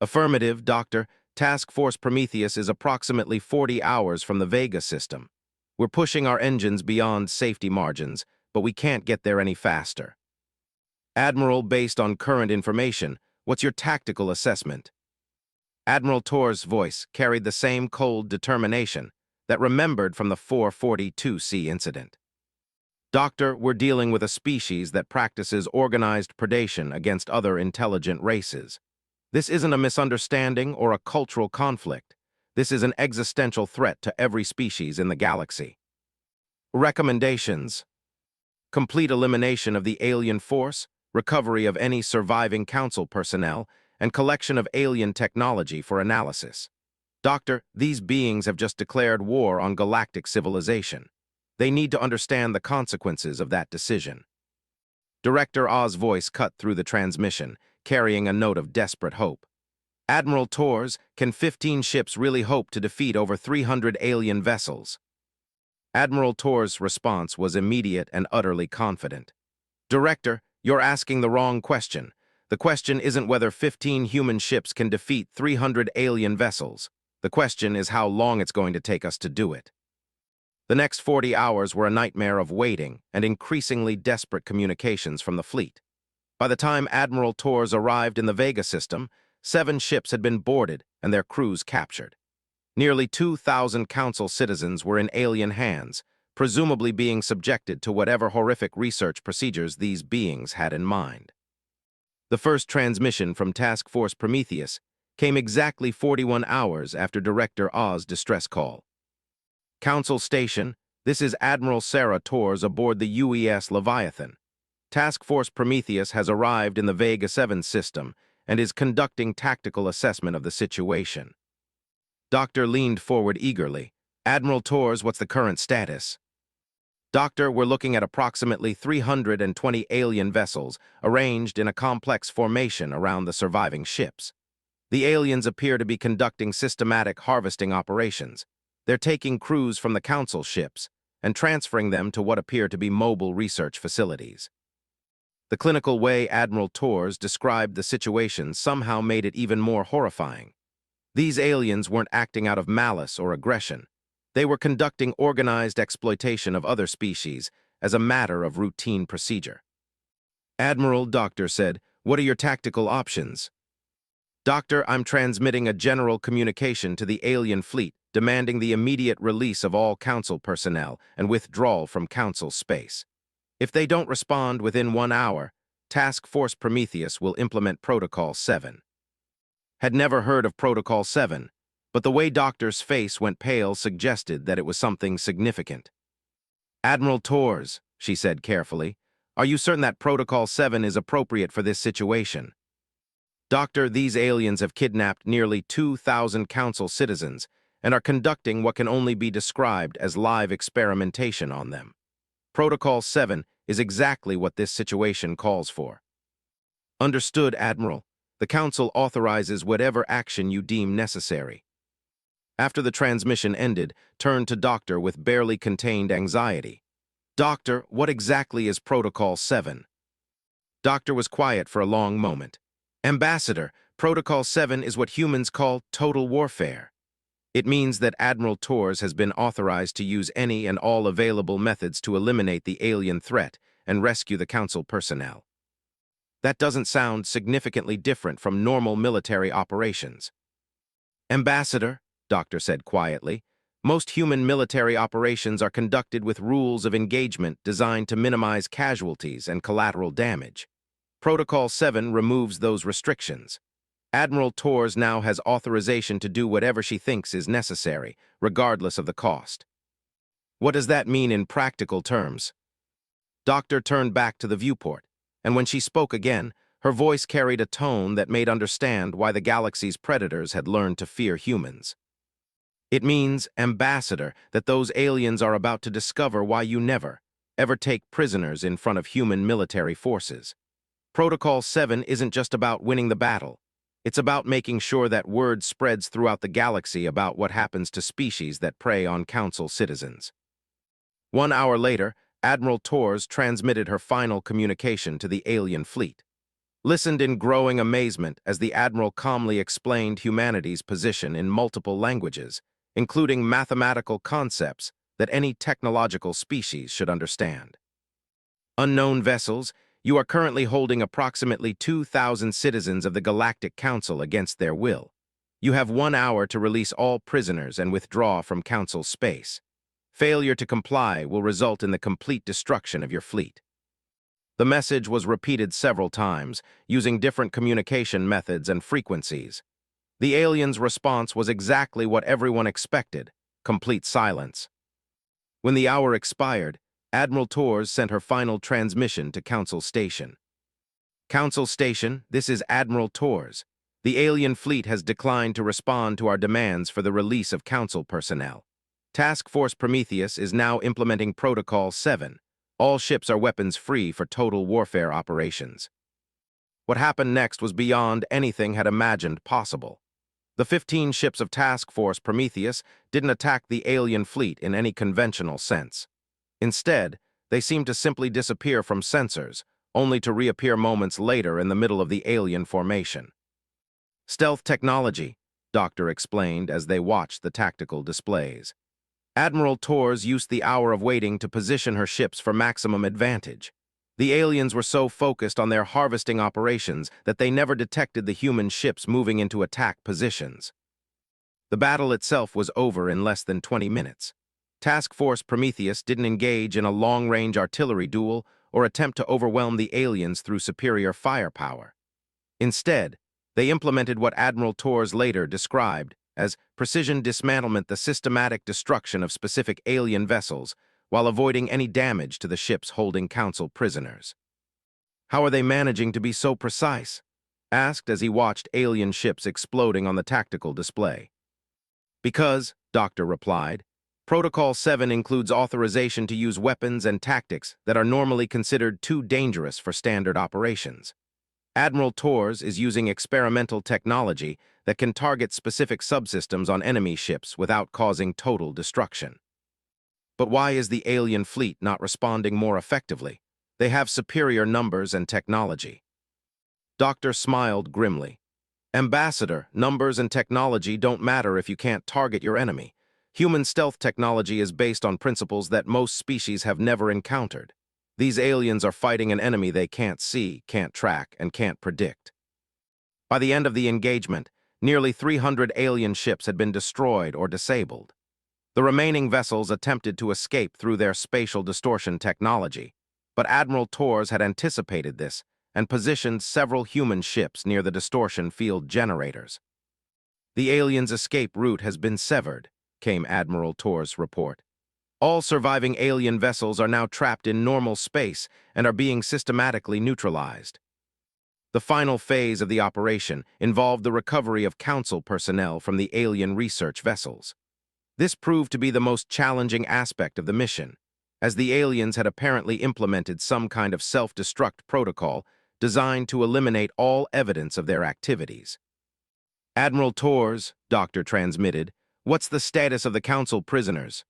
Affirmative, Doctor. Task Force Prometheus is approximately 40 hours from the Vega system. We're pushing our engines beyond safety margins, but we can't get there any faster. Admiral, based on current information, what's your tactical assessment? Admiral Torres' voice carried the same cold determination that remembered from the 442C incident. Doctor, we're dealing with a species that practices organized predation against other intelligent races. This isn't a misunderstanding or a cultural conflict. This is an existential threat to every species in the galaxy. Recommendations: complete elimination of the alien force, recovery of any surviving council personnel, and collection of alien technology for analysis. Doctor, these beings have just declared war on galactic civilization. They need to understand the consequences of that decision. Director Oz's voice cut through the transmission, carrying a note of desperate hope. Admiral Torres, can 15 ships really hope to defeat over 300 alien vessels? Admiral Torres' response was immediate and utterly confident. Director, you're asking the wrong question. The question isn't whether 15 human ships can defeat 300 alien vessels. The question is how long it's going to take us to do it. The next 40 hours were a nightmare of waiting and increasingly desperate communications from the fleet. By the time Admiral Torres arrived in the Vega system, 7 ships had been boarded and their crews captured. Nearly 2,000 Council citizens were in alien hands, presumably being subjected to whatever horrific research procedures these beings had in mind. The first transmission from Task Force Prometheus came exactly 41 hours after Director Oz's distress call. Council Station, this is Admiral Sarah Torres aboard the UES Leviathan. Task Force Prometheus has arrived in the Vega 7 system and is conducting tactical assessment of the situation. Doctor leaned forward eagerly. Admiral Torres, what's the current status? Doctor, we're looking at approximately 320 alien vessels arranged in a complex formation around the surviving ships. The aliens appear to be conducting systematic harvesting operations. They're taking crews from the Council ships and transferring them to what appear to be mobile research facilities. The clinical way Admiral Torres described the situation somehow made it even more horrifying. These aliens weren't acting out of malice or aggression. They were conducting organized exploitation of other species as a matter of routine procedure. Admiral, Doctor said, what are your tactical options? Doctor, I'm transmitting a general communication to the alien fleet demanding the immediate release of all Council personnel and withdrawal from Council space. If they don't respond within 1 hour, Task Force Prometheus will implement Protocol 7. Had never heard of Protocol 7, but the way Doctor's face went pale suggested that it was something significant. Admiral Torres, she said carefully, are you certain that Protocol 7 is appropriate for this situation? Doctor, these aliens have kidnapped nearly 2,000 Council citizens and are conducting what can only be described as live experimentation on them. Protocol 7 is exactly what this situation calls for. Understood, Admiral. The Council authorizes whatever action you deem necessary. After the transmission ended, turned to Doctor with barely contained anxiety. Doctor, what exactly is Protocol 7? Doctor was quiet for a long moment. Ambassador, Protocol 7 is what humans call total warfare. It means that Admiral Torres has been authorized to use any and all available methods to eliminate the alien threat and rescue the Council personnel. That doesn't sound significantly different from normal military operations. Ambassador, Doctor said quietly, most human military operations are conducted with rules of engagement designed to minimize casualties and collateral damage. Protocol 7 removes those restrictions. Admiral Torres now has authorization to do whatever she thinks is necessary, regardless of the cost. What does that mean in practical terms? Doctor turned back to the viewport, and when she spoke again, her voice carried a tone that made understand why the galaxy's predators had learned to fear humans. It means, Ambassador, that those aliens are about to discover why you never, ever take prisoners in front of human military forces. Protocol 7 isn't just about winning the battle. It's about making sure that word spreads throughout the galaxy about what happens to species that prey on Council citizens. 1 hour later, Admiral Torres transmitted her final communication to the alien fleet. Listened in growing amazement as the Admiral calmly explained humanity's position in multiple languages, including mathematical concepts that any technological species should understand. Unknown vessels, you are currently holding approximately 2,000 citizens of the Galactic Council against their will. You have 1 hour to release all prisoners and withdraw from Council space. Failure to comply will result in the complete destruction of your fleet. The message was repeated several times, using different communication methods and frequencies. The aliens' response was exactly what everyone expected: complete silence. When the hour expired, Admiral Torres sent her final transmission to Council Station. Council Station, this is Admiral Torres. The alien fleet has declined to respond to our demands for the release of Council personnel. Task Force Prometheus is now implementing Protocol 7. All ships are weapons-free for total warfare operations. What happened next was beyond anything had imagined possible. The 15 ships of Task Force Prometheus didn't attack the alien fleet in any conventional sense. Instead, they seemed to simply disappear from sensors, only to reappear moments later in the middle of the alien formation. Stealth technology, Doctor explained as they watched the tactical displays. Admiral Torres used the hour of waiting to position her ships for maximum advantage. The aliens were so focused on their harvesting operations that they never detected the human ships moving into attack positions. The battle itself was over in less than 20 minutes. Task Force Prometheus didn't engage in a long-range artillery duel or attempt to overwhelm the aliens through superior firepower. Instead, they implemented what Admiral Torres later described as precision dismantlement, the systematic destruction of specific alien vessels, while avoiding any damage to the ships holding Council prisoners. "How are they managing to be so precise?" asked as he watched alien ships exploding on the tactical display. "Because," Doctor replied, "Protocol 7 includes authorization to use weapons and tactics that are normally considered too dangerous for standard operations. Admiral Torres is using experimental technology that can target specific subsystems on enemy ships without causing total destruction." But why is the alien fleet not responding more effectively? They have superior numbers and technology. Doctor smiled grimly. "Ambassador, numbers and technology don't matter if you can't target your enemy. Human stealth technology is based on principles that most species have never encountered. These aliens are fighting an enemy they can't see, can't track, and can't predict." By the end of the engagement, nearly 300 alien ships had been destroyed or disabled. The remaining vessels attempted to escape through their spatial distortion technology, but Admiral Torres had anticipated this and positioned several human ships near the distortion field generators. "The aliens' escape route has been severed," came Admiral Torres' report. "All surviving alien vessels are now trapped in normal space and are being systematically neutralized." The final phase of the operation involved the recovery of Council personnel from the alien research vessels. This proved to be the most challenging aspect of the mission, as the aliens had apparently implemented some kind of self-destruct protocol designed to eliminate all evidence of their activities. "Admiral Torres," Doctor transmitted, "what's the status of the Council prisoners?"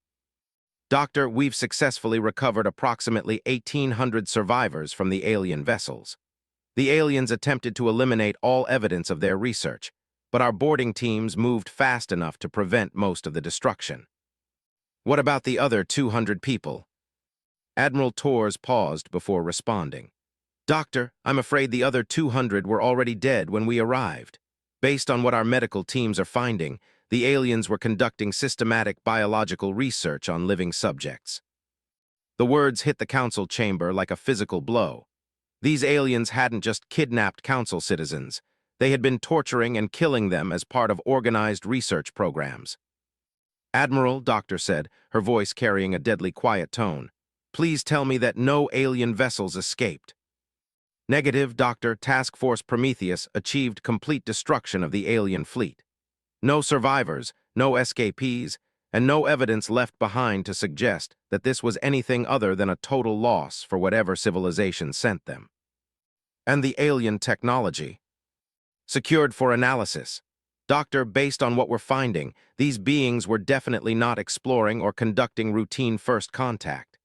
"Doctor, we've successfully recovered approximately 1,800 survivors from the alien vessels. The aliens attempted to eliminate all evidence of their research, but our boarding teams moved fast enough to prevent most of the destruction." "What about the other 200 people?" Admiral Torres paused before responding. "Doctor, I'm afraid the other 200 were already dead when we arrived. Based on what our medical teams are finding, the aliens were conducting systematic biological research on living subjects." The words hit the Council chamber like a physical blow. These aliens hadn't just kidnapped Council citizens. They had been torturing and killing them as part of organized research programs. "Admiral," Doctor said, her voice carrying a deadly quiet tone, "please tell me that no alien vessels escaped." "Negative, Doctor. Task Force Prometheus achieved complete destruction of the alien fleet. No survivors, no escapees, and no evidence left behind to suggest that this was anything other than a total loss for whatever civilization sent them." "And the alien technology?" "Secured for analysis. Doctor, based on what we're finding, these beings were definitely not exploring or conducting routine first contact.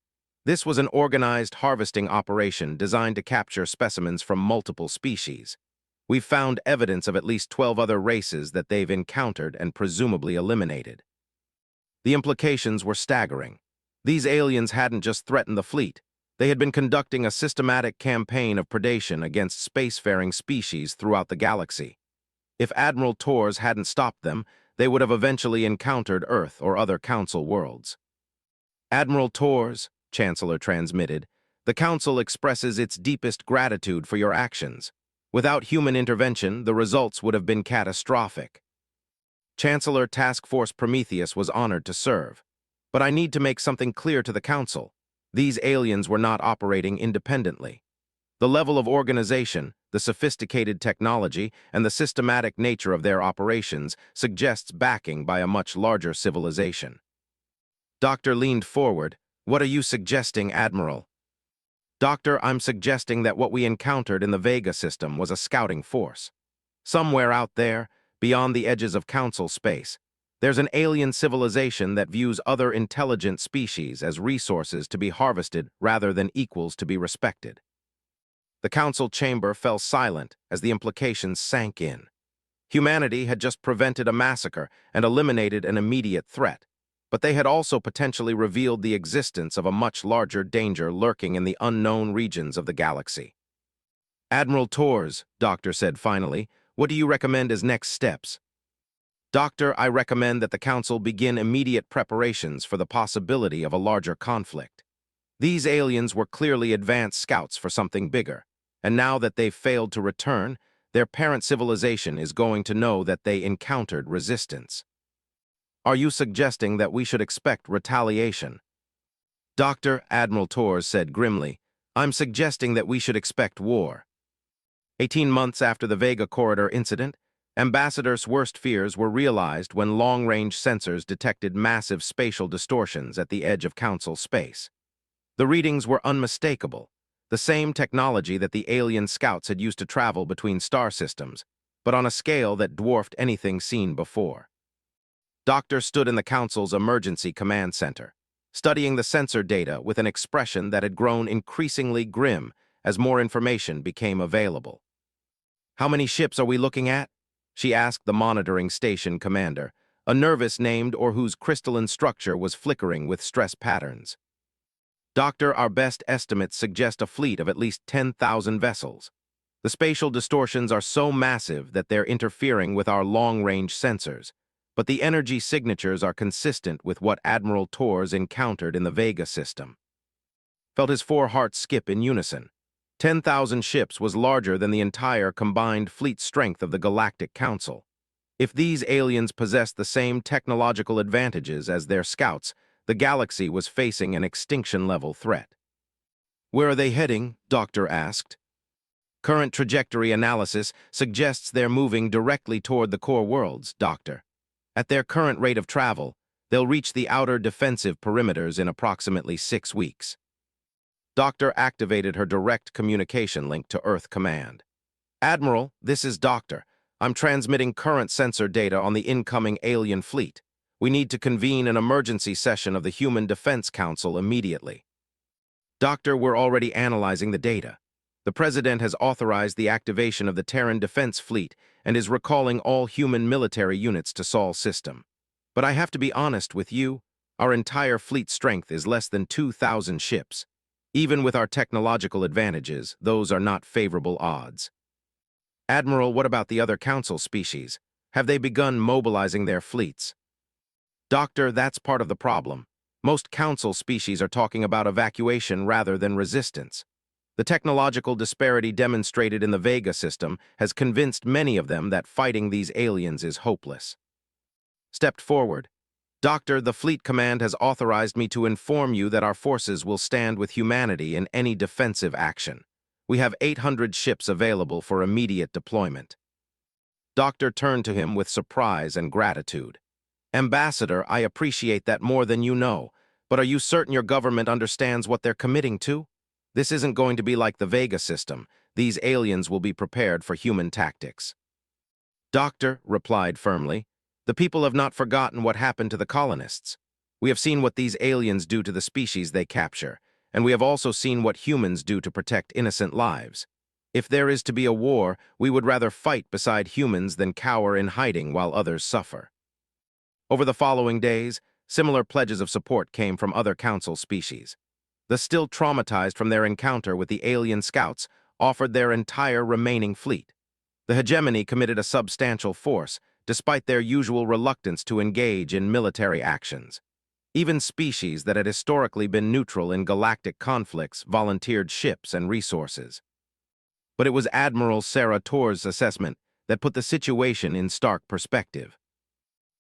This was an organized harvesting operation designed to capture specimens from multiple species. We've found evidence of at least 12 other races that they've encountered and presumably eliminated." The implications were staggering. These aliens hadn't just threatened the fleet. They had been conducting a systematic campaign of predation against spacefaring species throughout the galaxy. If Admiral Torres hadn't stopped them, they would have eventually encountered Earth or other Council worlds. Admiral Tors, Chancellor transmitted, the Council expresses its deepest gratitude for your actions. Without human intervention, the results would have been catastrophic. Chancellor Task Force Prometheus was honored to serve. But I need to make something clear to the Council. These aliens were not operating independently. The level of organization, the sophisticated technology, and the systematic nature of their operations suggests backing by a much larger civilization. Doctor leaned forward. What are you suggesting, Admiral? Doctor, I'm suggesting that what we encountered in the Vega system was a scouting force. Somewhere out there, beyond the edges of Council space, there's an alien civilization that views other intelligent species as resources to be harvested rather than equals to be respected. The Council chamber fell silent as the implications sank in. Humanity had just prevented a massacre and eliminated an immediate threat, but they had also potentially revealed the existence of a much larger danger lurking in the unknown regions of the galaxy. Admiral Tors, Doctor said finally, what do you recommend as next steps? Doctor, I recommend that the Council begin immediate preparations for the possibility of a larger conflict. These aliens were clearly advanced scouts for something bigger, and now that they've failed to return, their parent civilization is going to know that they encountered resistance. Are you suggesting that we should expect retaliation? Doctor, Admiral Tors said grimly, I'm suggesting that we should expect war. 18 months after the Vega Corridor incident, Ambassador's worst fears were realized when long-range sensors detected massive spatial distortions at the edge of Council space. The readings were unmistakable, the same technology that the alien scouts had used to travel between star systems, but on a scale that dwarfed anything seen before. Doctor stood in the Council's emergency command center, studying the sensor data with an expression that had grown increasingly grim as more information became available. How many ships are we looking at? She asked the monitoring station commander, a nervous named or whose crystalline structure was flickering with stress patterns. Doctor, our best estimates suggest a fleet of at least 10,000 vessels. The spatial distortions are so massive that they're interfering with our long-range sensors, but the energy signatures are consistent with what Admiral Tors encountered in the Vega system. Felt his 4 hearts skip in unison. 10,000 ships was larger than the entire combined fleet strength of the Galactic Council. If these aliens possessed the same technological advantages as their scouts, the galaxy was facing an extinction-level threat. Where are they heading? Doctor asked. Current trajectory analysis suggests they're moving directly toward the core worlds, Doctor. At their current rate of travel, they'll reach the outer defensive perimeters in approximately 6 weeks. Doctor activated her direct communication link to Earth Command. Admiral, this is Doctor. I'm transmitting current sensor data on the incoming alien fleet. We need to convene an emergency session of the Human Defense Council immediately. Doctor, we're already analyzing the data. The President has authorized the activation of the Terran Defense Fleet and is recalling all human military units to Sol system. But I have to be honest with you, our entire fleet strength is less than 2,000 ships. Even with our technological advantages, those are not favorable odds. Admiral, what about the other Council species? Have they begun mobilizing their fleets? Doctor, that's part of the problem. Most Council species are talking about evacuation rather than resistance. The technological disparity demonstrated in the Vega system has convinced many of them that fighting these aliens is hopeless. Stepped forward. Doctor, the Fleet Command has authorized me to inform you that our forces will stand with humanity in any defensive action. We have 800 ships available for immediate deployment. Doctor turned to him with surprise and gratitude. Ambassador, I appreciate that more than you know, but are you certain your government understands what they're committing to? This isn't going to be like the Vega system. These aliens will be prepared for human tactics. Doctor replied firmly, the people have not forgotten what happened to the colonists. We have seen what these aliens do to the species they capture, and we have also seen what humans do to protect innocent lives. If there is to be a war, we would rather fight beside humans than cower in hiding while others suffer. Over the following days, similar pledges of support came from other Council species. The still traumatized from their encounter with the alien scouts offered their entire remaining fleet. The hegemony committed a substantial force, despite their usual reluctance to engage in military actions. Even species that had historically been neutral in galactic conflicts volunteered ships and resources. But it was Admiral Sarah Torr's assessment that put the situation in stark perspective.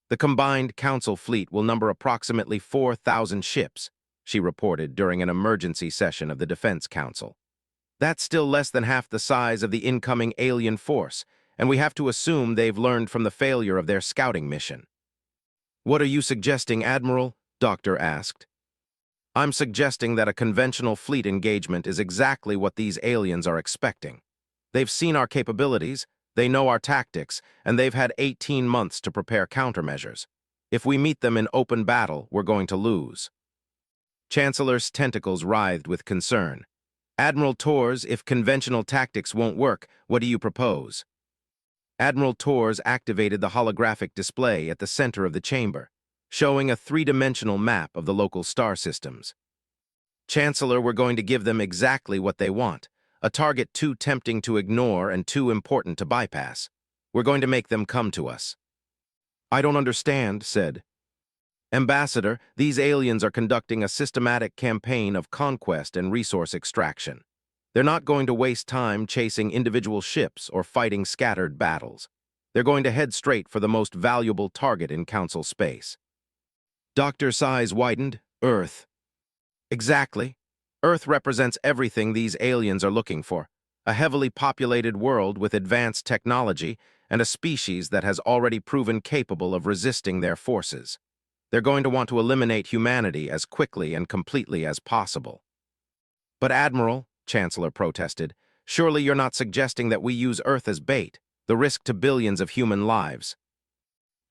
The combined Council fleet will number approximately 4,000 ships, she reported during an emergency session of the Defense Council. That's still less than half the size of the incoming alien force, and we have to assume they've learned from the failure of their scouting mission. "What are you suggesting, Admiral?" Doctor asked. "I'm suggesting that a conventional fleet engagement is exactly what these aliens are expecting. They've seen our capabilities, they know our tactics, and they've had 18 months to prepare countermeasures. If we meet them in open battle, we're going to lose." Chancellor's tentacles writhed with concern. "Admiral Torres, if conventional tactics won't work, what do you propose?" Admiral Torres activated the holographic display at the center of the chamber, showing a three-dimensional map of the local star systems. "Chancellor, we're going to give them exactly what they want, a target too tempting to ignore and too important to bypass. We're going to make them come to us." "I don't understand," said Ambassador. "These aliens are conducting a systematic campaign of conquest and resource extraction. They're not going to waste time chasing individual ships or fighting scattered battles. They're going to head straight for the most valuable target in Council space." Doctor's eyes widened. "Earth." "Exactly. Earth represents everything these aliens are looking for. A heavily populated world with advanced technology and a species that has already proven capable of resisting their forces. They're going to want to eliminate humanity as quickly and completely as possible." "But Admiral," Chancellor protested, "surely you're not suggesting that we use Earth as bait, the risk to billions of human lives."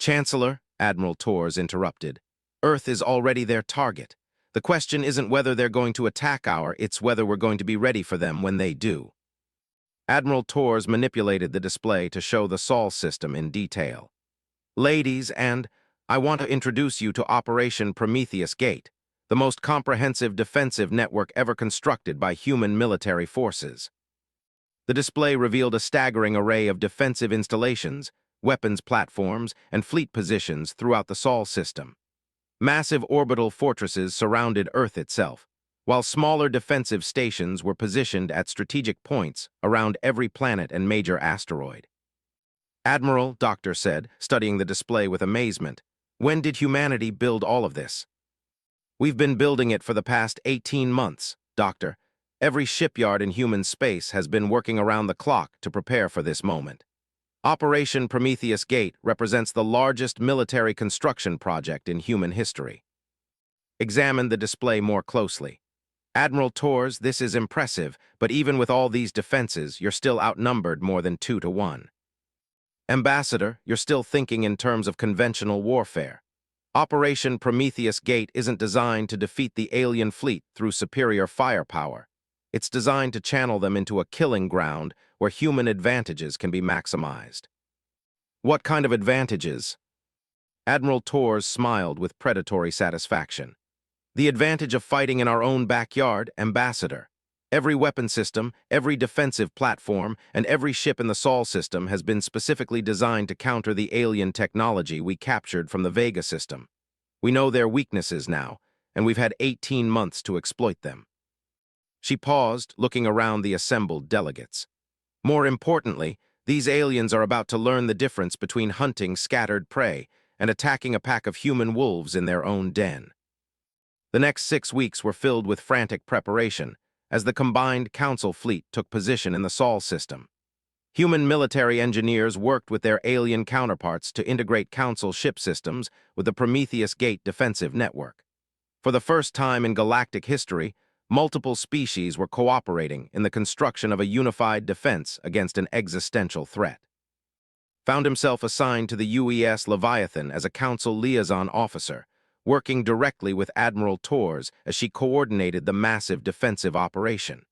"Chancellor," Admiral Torres interrupted, "Earth is already their target. The question isn't whether they're going to attack it's whether we're going to be ready for them when they do." Admiral Torres manipulated the display to show the Sol system in detail. "Ladies, I want to introduce you to Operation Prometheus Gate, the most comprehensive defensive network ever constructed by human military forces." The display revealed a staggering array of defensive installations, weapons platforms, and fleet positions throughout the Sol system. Massive orbital fortresses surrounded Earth itself, while smaller defensive stations were positioned at strategic points around every planet and major asteroid. "Admiral," Doctor said, studying the display with amazement, "when did humanity build all of this?" "We've been building it for the past 18 months, Doctor. Every shipyard in human space has been working around the clock to prepare for this moment. Operation Prometheus Gate represents the largest military construction project in human history." Examine the display more closely. "Admiral Torres, this is impressive, but even with all these defenses, you're still outnumbered more than 2 to 1. Ambassador, you're still thinking in terms of conventional warfare. Operation Prometheus Gate isn't designed to defeat the alien fleet through superior firepower. It's designed to channel them into a killing ground where human advantages can be maximized." "What kind of advantages?" Admiral Torres smiled with predatory satisfaction. "The advantage of fighting in our own backyard, Ambassador. Every weapon system, every defensive platform, and every ship in the Sol system has been specifically designed to counter the alien technology we captured from the Vega system. We know their weaknesses now, and we've had 18 months to exploit them." She paused, looking around the assembled delegates. "More importantly, these aliens are about to learn the difference between hunting scattered prey and attacking a pack of human wolves in their own den." The next 6 weeks were filled with frantic preparation, as the combined Council fleet took position in the Sol system. Human military engineers worked with their alien counterparts to integrate Council ship systems with the Prometheus Gate defensive network. For the first time in galactic history, multiple species were cooperating in the construction of a unified defense against an existential threat. Found himself assigned to the UES Leviathan as a Council liaison officer, working directly with Admiral Torres as she coordinated the massive defensive operation.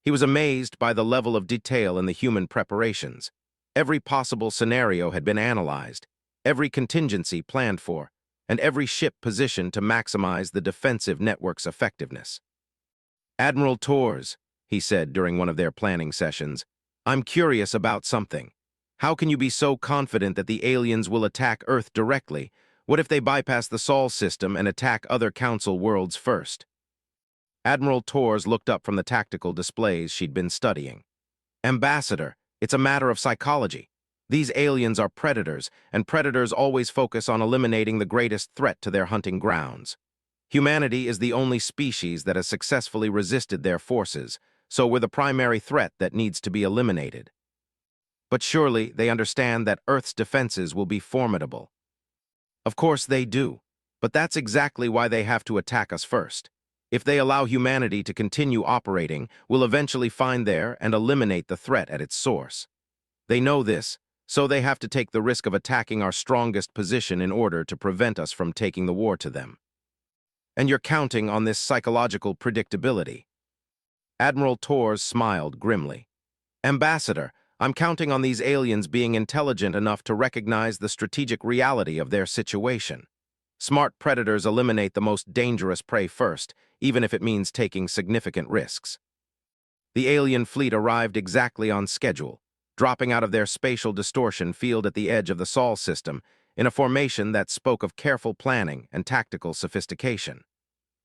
He was amazed by the level of detail in the human preparations. Every possible scenario had been analyzed, every contingency planned for, and every ship positioned to maximize the defensive network's effectiveness. "Admiral Torres," he said during one of their planning sessions, "I'm curious about something. How can you be so confident that the aliens will attack Earth directly What if they bypass the Sol system and attack other Council worlds first? Admiral Torres looked up from the tactical displays she'd been studying. Ambassador, it's a matter of psychology. These aliens are predators, and predators always focus on eliminating the greatest threat to their hunting grounds. Humanity is the only species that has successfully resisted their forces, so we're the primary threat that needs to be eliminated. But surely they understand that Earth's defenses will be formidable. Of course they do, but that's exactly why they have to attack us first. If they allow humanity to continue operating, we'll eventually find there and eliminate the threat at its source. They know this, so they have to take the risk of attacking our strongest position in order to prevent us from taking the war to them. And you're counting on this psychological predictability. Admiral Torres smiled grimly. Ambassador, I'm counting on these aliens being intelligent enough to recognize the strategic reality of their situation. Smart predators eliminate the most dangerous prey first, even if it means taking significant risks. The alien fleet arrived exactly on schedule, dropping out of their spatial distortion field at the edge of the Sol system in a formation that spoke of careful planning and tactical sophistication.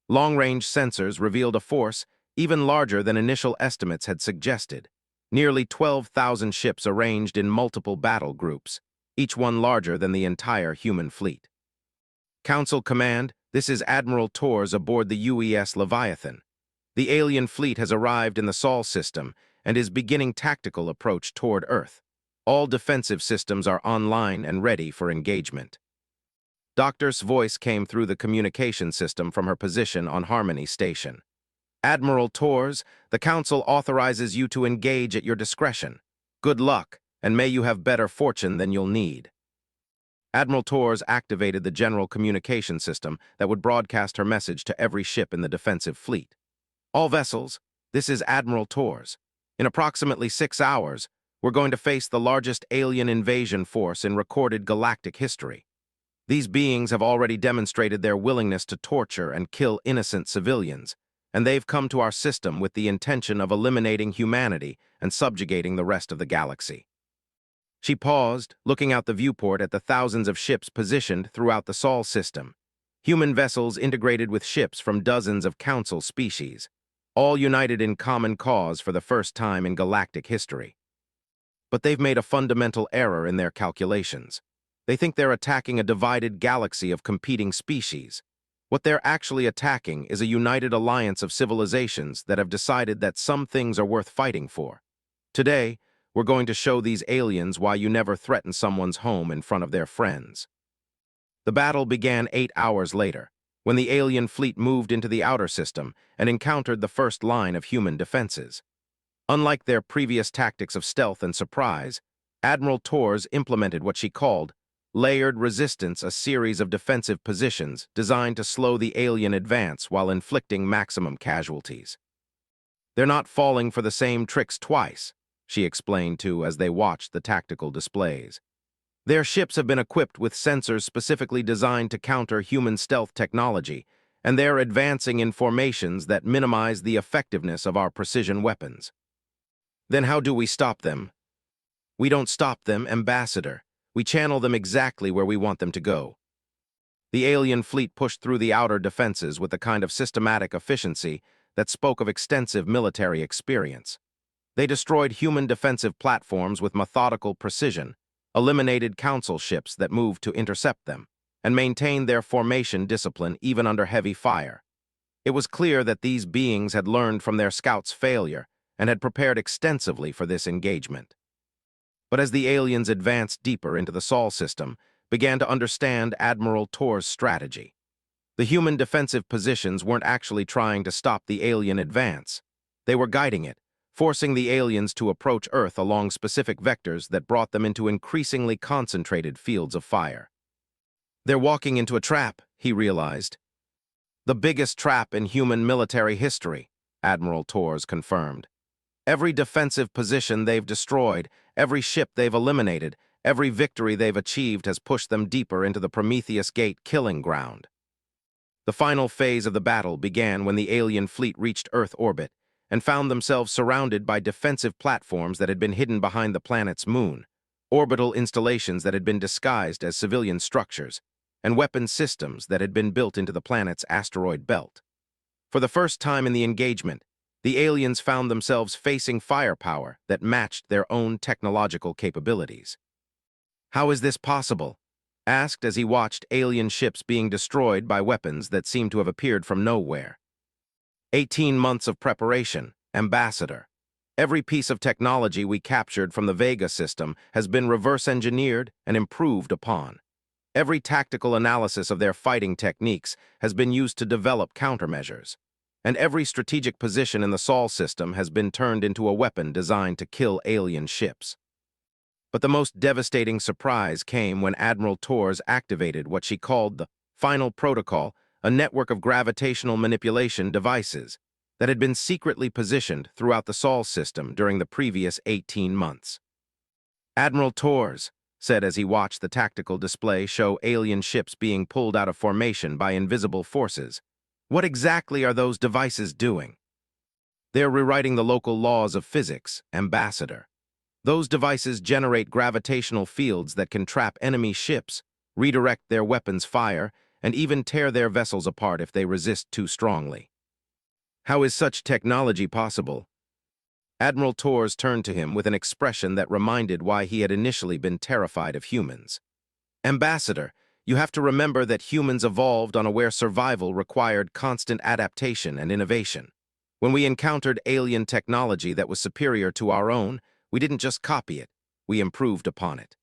Long-range sensors revealed a force even larger than initial estimates had suggested. Nearly 12,000 ships arranged in multiple battle groups, each one larger than the entire human fleet. Council Command, this is Admiral Torres aboard the UES Leviathan. The alien fleet has arrived in the Sol system and is beginning tactical approach toward Earth. All defensive systems are online and ready for engagement. Doctor's voice came through the communication system from her position on Harmony Station. Admiral Torres, the Council authorizes you to engage at your discretion. Good luck, and may you have better fortune than you'll need. Admiral Torres activated the general communication system that would broadcast her message to every ship in the defensive fleet. All vessels, this is Admiral Torres. In approximately 6 hours, we're going to face the largest alien invasion force in recorded galactic history. These beings have already demonstrated their willingness to torture and kill innocent civilians, and they've come to our system with the intention of eliminating humanity and subjugating the rest of the galaxy. She paused, looking out the viewport at the thousands of ships positioned throughout the Sol system. Human vessels integrated with ships from dozens of Council species, all united in common cause for the first time in galactic history. But they've made a fundamental error in their calculations. They think they're attacking a divided galaxy of competing species. What they're actually attacking is a united alliance of civilizations that have decided that some things are worth fighting for. Today, we're going to show these aliens why you never threaten someone's home in front of their friends. The battle began 8 hours later, when the alien fleet moved into the outer system and encountered the first line of human defenses. Unlike their previous tactics of stealth and surprise, Admiral Torres implemented what she called layered resistance, a series of defensive positions designed to slow the alien advance while inflicting maximum casualties. They're not falling for the same tricks twice, she explained to as they watched the tactical displays. Their ships have been equipped with sensors specifically designed to counter human stealth technology, and they're advancing in formations that minimize the effectiveness of our precision weapons. Then how do we stop them? We don't stop them, Ambassador. We channel them exactly where we want them to go. The alien fleet pushed through the outer defenses with a kind of systematic efficiency that spoke of extensive military experience. They destroyed human defensive platforms with methodical precision, eliminated Council ships that moved to intercept them, and maintained their formation discipline even under heavy fire. It was clear that these beings had learned from their scouts' failure and had prepared extensively for this engagement. But as the aliens advanced deeper into the Sol system, began to understand Admiral Torres' strategy. The human defensive positions weren't actually trying to stop the alien advance. They were guiding it, forcing the aliens to approach Earth along specific vectors that brought them into increasingly concentrated fields of fire. They're walking into a trap, he realized. The biggest trap in human military history, Admiral Torres confirmed. Every defensive position they've destroyed, every ship they've eliminated, every victory they've achieved has pushed them deeper into the Prometheus Gate killing ground. The final phase of the battle began when the alien fleet reached Earth orbit and found themselves surrounded by defensive platforms that had been hidden behind the planet's moon, orbital installations that had been disguised as civilian structures, and weapon systems that had been built into the planet's asteroid belt. For the first time in the engagement, the aliens found themselves facing firepower that matched their own technological capabilities. "How is this possible?" asked as he watched alien ships being destroyed by weapons that seemed to have appeared from nowhere. 18 months of preparation, Ambassador. Every piece of technology we captured from the Vega system has been reverse-engineered and improved upon. Every tactical analysis of their fighting techniques has been used to develop countermeasures. And every strategic position in the Sol system has been turned into a weapon designed to kill alien ships. But the most devastating surprise came when Admiral Torres activated what she called the Final Protocol, a network of gravitational manipulation devices that had been secretly positioned throughout the Sol system during the previous 18 months. "Admiral Torres," said as he watched the tactical display show alien ships being pulled out of formation by invisible forces, "what exactly are those devices doing?" "They're rewriting the local laws of physics, Ambassador. Those devices generate gravitational fields that can trap enemy ships, redirect their weapons' fire, and even tear their vessels apart if they resist too strongly." "How is such technology possible?" Admiral Torres turned to him with an expression that reminded why he had initially been terrified of humans. "Ambassador, you have to remember that humans evolved on a where survival required constant adaptation and innovation. When we encountered alien technology that was superior to our own, we didn't just copy it, we improved upon it."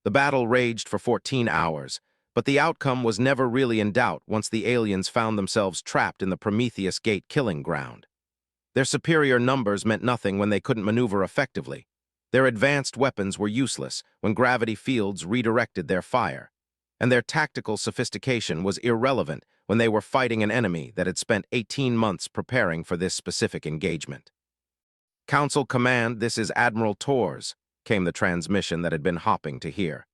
The battle raged for 14 hours, but the outcome was never really in doubt once the aliens found themselves trapped in the Prometheus Gate killing ground. Their superior numbers meant nothing when they couldn't maneuver effectively. Their advanced weapons were useless when gravity fields redirected their fire, and their tactical sophistication was irrelevant when they were fighting an enemy that had spent 18 months preparing for this specific engagement. "Council Command, this is Admiral Torres," came the transmission that had been hopping to hear.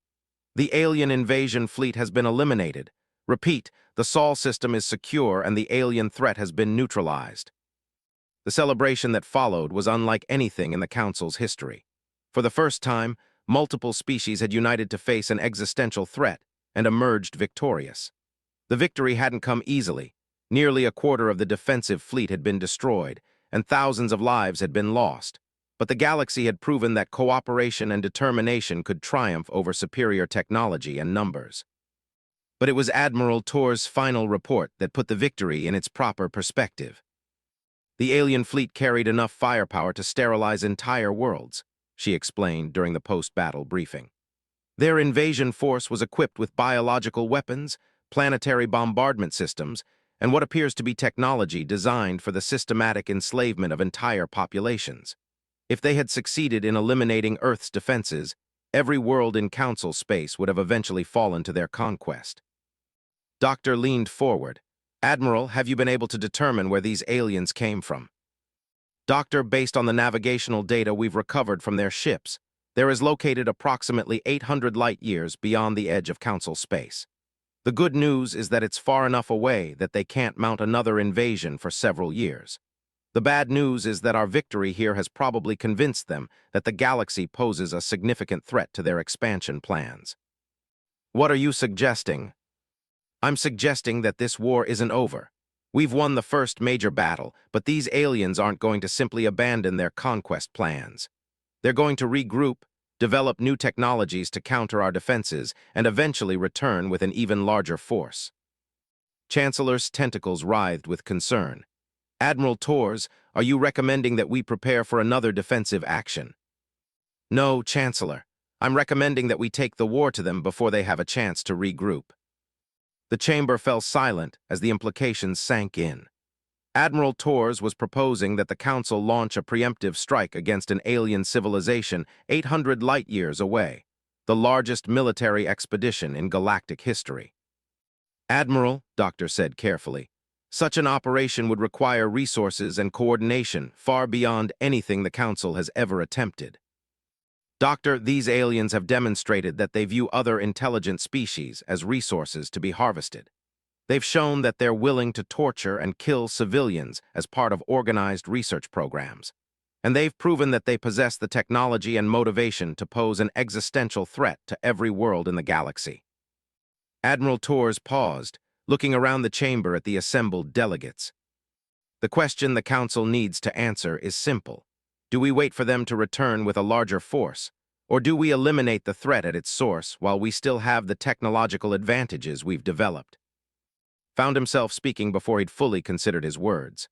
"The alien invasion fleet has been eliminated. Repeat, the Sol system is secure and the alien threat has been neutralized." The celebration that followed was unlike anything in the Council's history. For the first time, multiple species had united to face an existential threat and emerged victorious. The victory hadn't come easily. Nearly a quarter of the defensive fleet had been destroyed, and thousands of lives had been lost. But the galaxy had proven that cooperation and determination could triumph over superior technology and numbers. But it was Admiral Torres' final report that put the victory in its proper perspective. "The alien fleet carried enough firepower to sterilize entire worlds," she explained during the post-battle briefing. "Their invasion force was equipped with biological weapons, planetary bombardment systems, and what appears to be technology designed for the systematic enslavement of entire populations. If they had succeeded in eliminating Earth's defenses, every world in Council space would have eventually fallen to their conquest." Doctor leaned forward. "Admiral, have you been able to determine where these aliens came from?" "Doctor, based on the navigational data we've recovered from their ships, there is located approximately 800 light-years beyond the edge of Council space. The good news is that it's far enough away that they can't mount another invasion for several years. The bad news is that our victory here has probably convinced them that the galaxy poses a significant threat to their expansion plans." "What are you suggesting?" "I'm suggesting that this war isn't over. We've won the first major battle, but these aliens aren't going to simply abandon their conquest plans. They're going to regroup, develop new technologies to counter our defenses, and eventually return with an even larger force." Chancellor's tentacles writhed with concern. "Admiral Torres, are you recommending that we prepare for another defensive action?" "No, Chancellor. I'm recommending that we take the war to them before they have a chance to regroup." The chamber fell silent as the implications sank in. Admiral Torres was proposing that the Council launch a preemptive strike against an alien civilization 800 light-years away, the largest military expedition in galactic history. "Admiral," Doctor said carefully, "such an operation would require resources and coordination far beyond anything the Council has ever attempted. Doctor, these aliens have demonstrated that they view other intelligent species as resources to be harvested. They've shown that they're willing to torture and kill civilians as part of organized research programs. And they've proven that they possess the technology and motivation to pose an existential threat to every world in the galaxy." Admiral Torres paused, looking around the chamber at the assembled delegates. The question the Council needs to answer is simple. Do we wait for them to return with a larger force, or do we eliminate the threat at its source while we still have the technological advantages we've developed? Found himself speaking before he'd fully considered his words.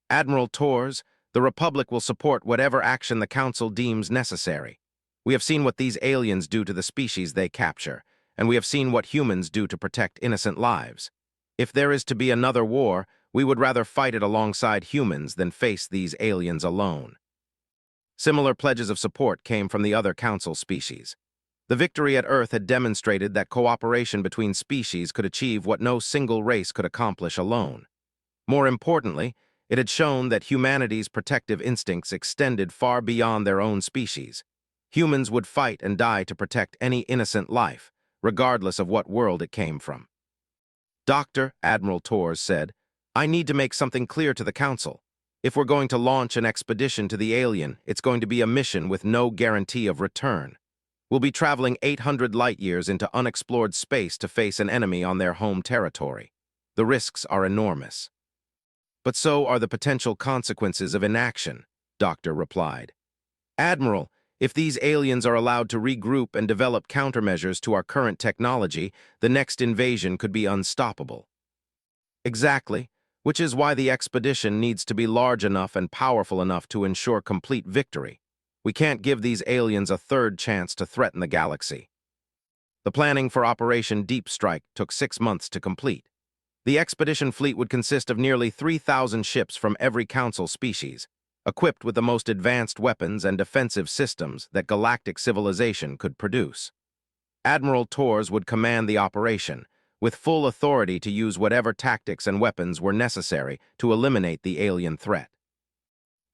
Admiral Torres, the Republic will support whatever action the Council deems necessary. We have seen what these aliens do to the species they capture, and we have seen what humans do to protect innocent lives. If there is to be another war, we would rather fight it alongside humans than face these aliens alone. Similar pledges of support came from the other Council species. The victory at Earth had demonstrated that cooperation between species could achieve what no single race could accomplish alone. More importantly, it had shown that humanity's protective instincts extended far beyond their own species. Humans would fight and die to protect any innocent life, regardless of what world it came from. Dr. Admiral Torres said, I need to make something clear to the Council. If we're going to launch an expedition to the alien, it's going to be a mission with no guarantee of return. We'll be traveling 800 light-years into unexplored space to face an enemy on their home territory. The risks are enormous. But so are the potential consequences of inaction, Doctor replied. Admiral, if these aliens are allowed to regroup and develop countermeasures to our current technology, the next invasion could be unstoppable. Exactly, which is why the expedition needs to be large enough and powerful enough to ensure complete victory. We can't give these aliens a third chance to threaten the galaxy. The planning for Operation Deep Strike took 6 months to complete. The expedition fleet would consist of nearly 3,000 ships from every Council species, equipped with the most advanced weapons and defensive systems that galactic civilization could produce. Admiral Torres would command the operation, with full authority to use whatever tactics and weapons were necessary to eliminate the alien threat.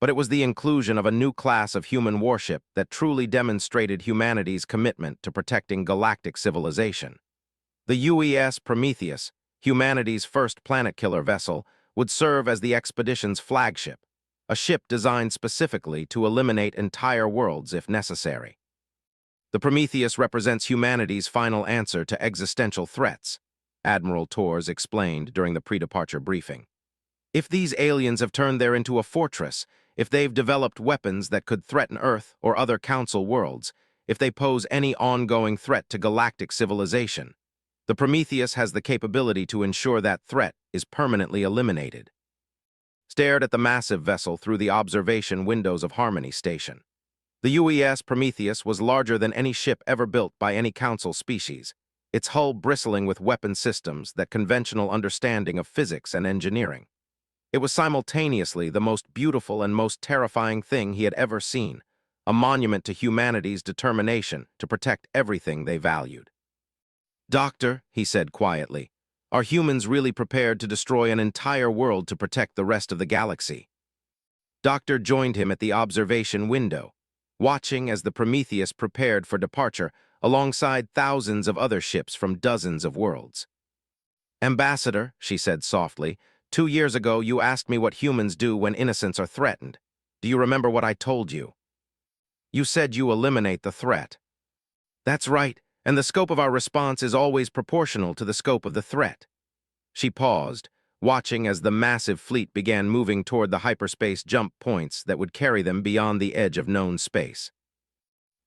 But it was the inclusion of a new class of human warship that truly demonstrated humanity's commitment to protecting galactic civilization. The UES Prometheus, humanity's first planet-killer vessel, would serve as the expedition's flagship, a ship designed specifically to eliminate entire worlds if necessary. The Prometheus represents humanity's final answer to existential threats, Admiral Torres explained during the pre-departure briefing. If these aliens have turned there into a fortress, if they've developed weapons that could threaten Earth or other Council worlds, if they pose any ongoing threat to galactic civilization, the Prometheus has the capability to ensure that threat is permanently eliminated. Stared at the massive vessel through the observation windows of Harmony Station. The UES Prometheus was larger than any ship ever built by any Council species, its hull bristling with weapon systems that conventional understanding of physics and engineering. It was simultaneously the most beautiful and most terrifying thing he had ever seen, a monument to humanity's determination to protect everything they valued. Doctor, he said quietly, are humans really prepared to destroy an entire world to protect the rest of the galaxy? Doctor joined him at the observation window, watching as the Prometheus prepared for departure alongside thousands of other ships from dozens of worlds. Ambassador, she said softly, 2 years ago you asked me what humans do when innocents are threatened. Do you remember what I told you? You said you eliminate the threat. That's right, and the scope of our response is always proportional to the scope of the threat. She paused, watching as the massive fleet began moving toward the hyperspace jump points that would carry them beyond the edge of known space.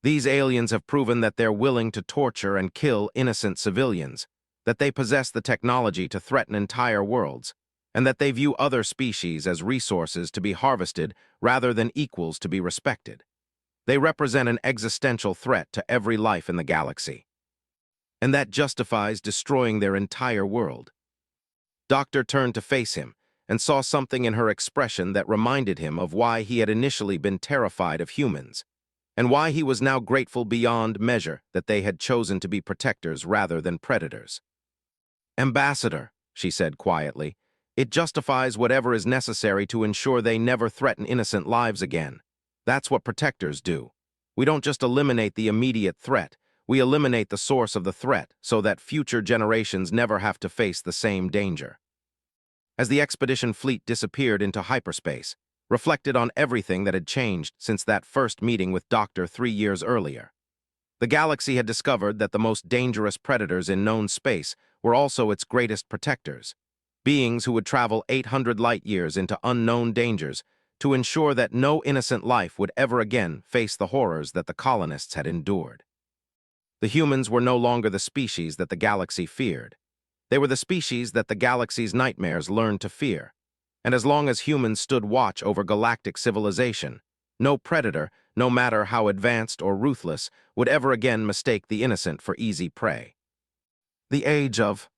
These aliens have proven that they're willing to torture and kill innocent civilians, that they possess the technology to threaten entire worlds, and that they view other species as resources to be harvested rather than equals to be respected. They represent an existential threat to every life in the galaxy. And that justifies destroying their entire world. Doctor turned to face him and saw something in her expression that reminded him of why he had initially been terrified of humans, and why he was now grateful beyond measure that they had chosen to be protectors rather than predators. Ambassador, she said quietly, it justifies whatever is necessary to ensure they never threaten innocent lives again. That's what protectors do. We don't just eliminate the immediate threat, we eliminate the source of the threat so that future generations never have to face the same danger. As the expedition fleet disappeared into hyperspace, reflected on everything that had changed since that first meeting with Doctor 3 years earlier. The galaxy had discovered that the most dangerous predators in known space were also its greatest protectors, beings who would travel 800 light-years into unknown dangers to ensure that no innocent life would ever again face the horrors that the colonists had endured. The humans were no longer the species that the galaxy feared. They were the species that the galaxy's nightmares learned to fear. And as long as humans stood watch over galactic civilization, no predator, no matter how advanced or ruthless, would ever again mistake the innocent for easy prey. The age of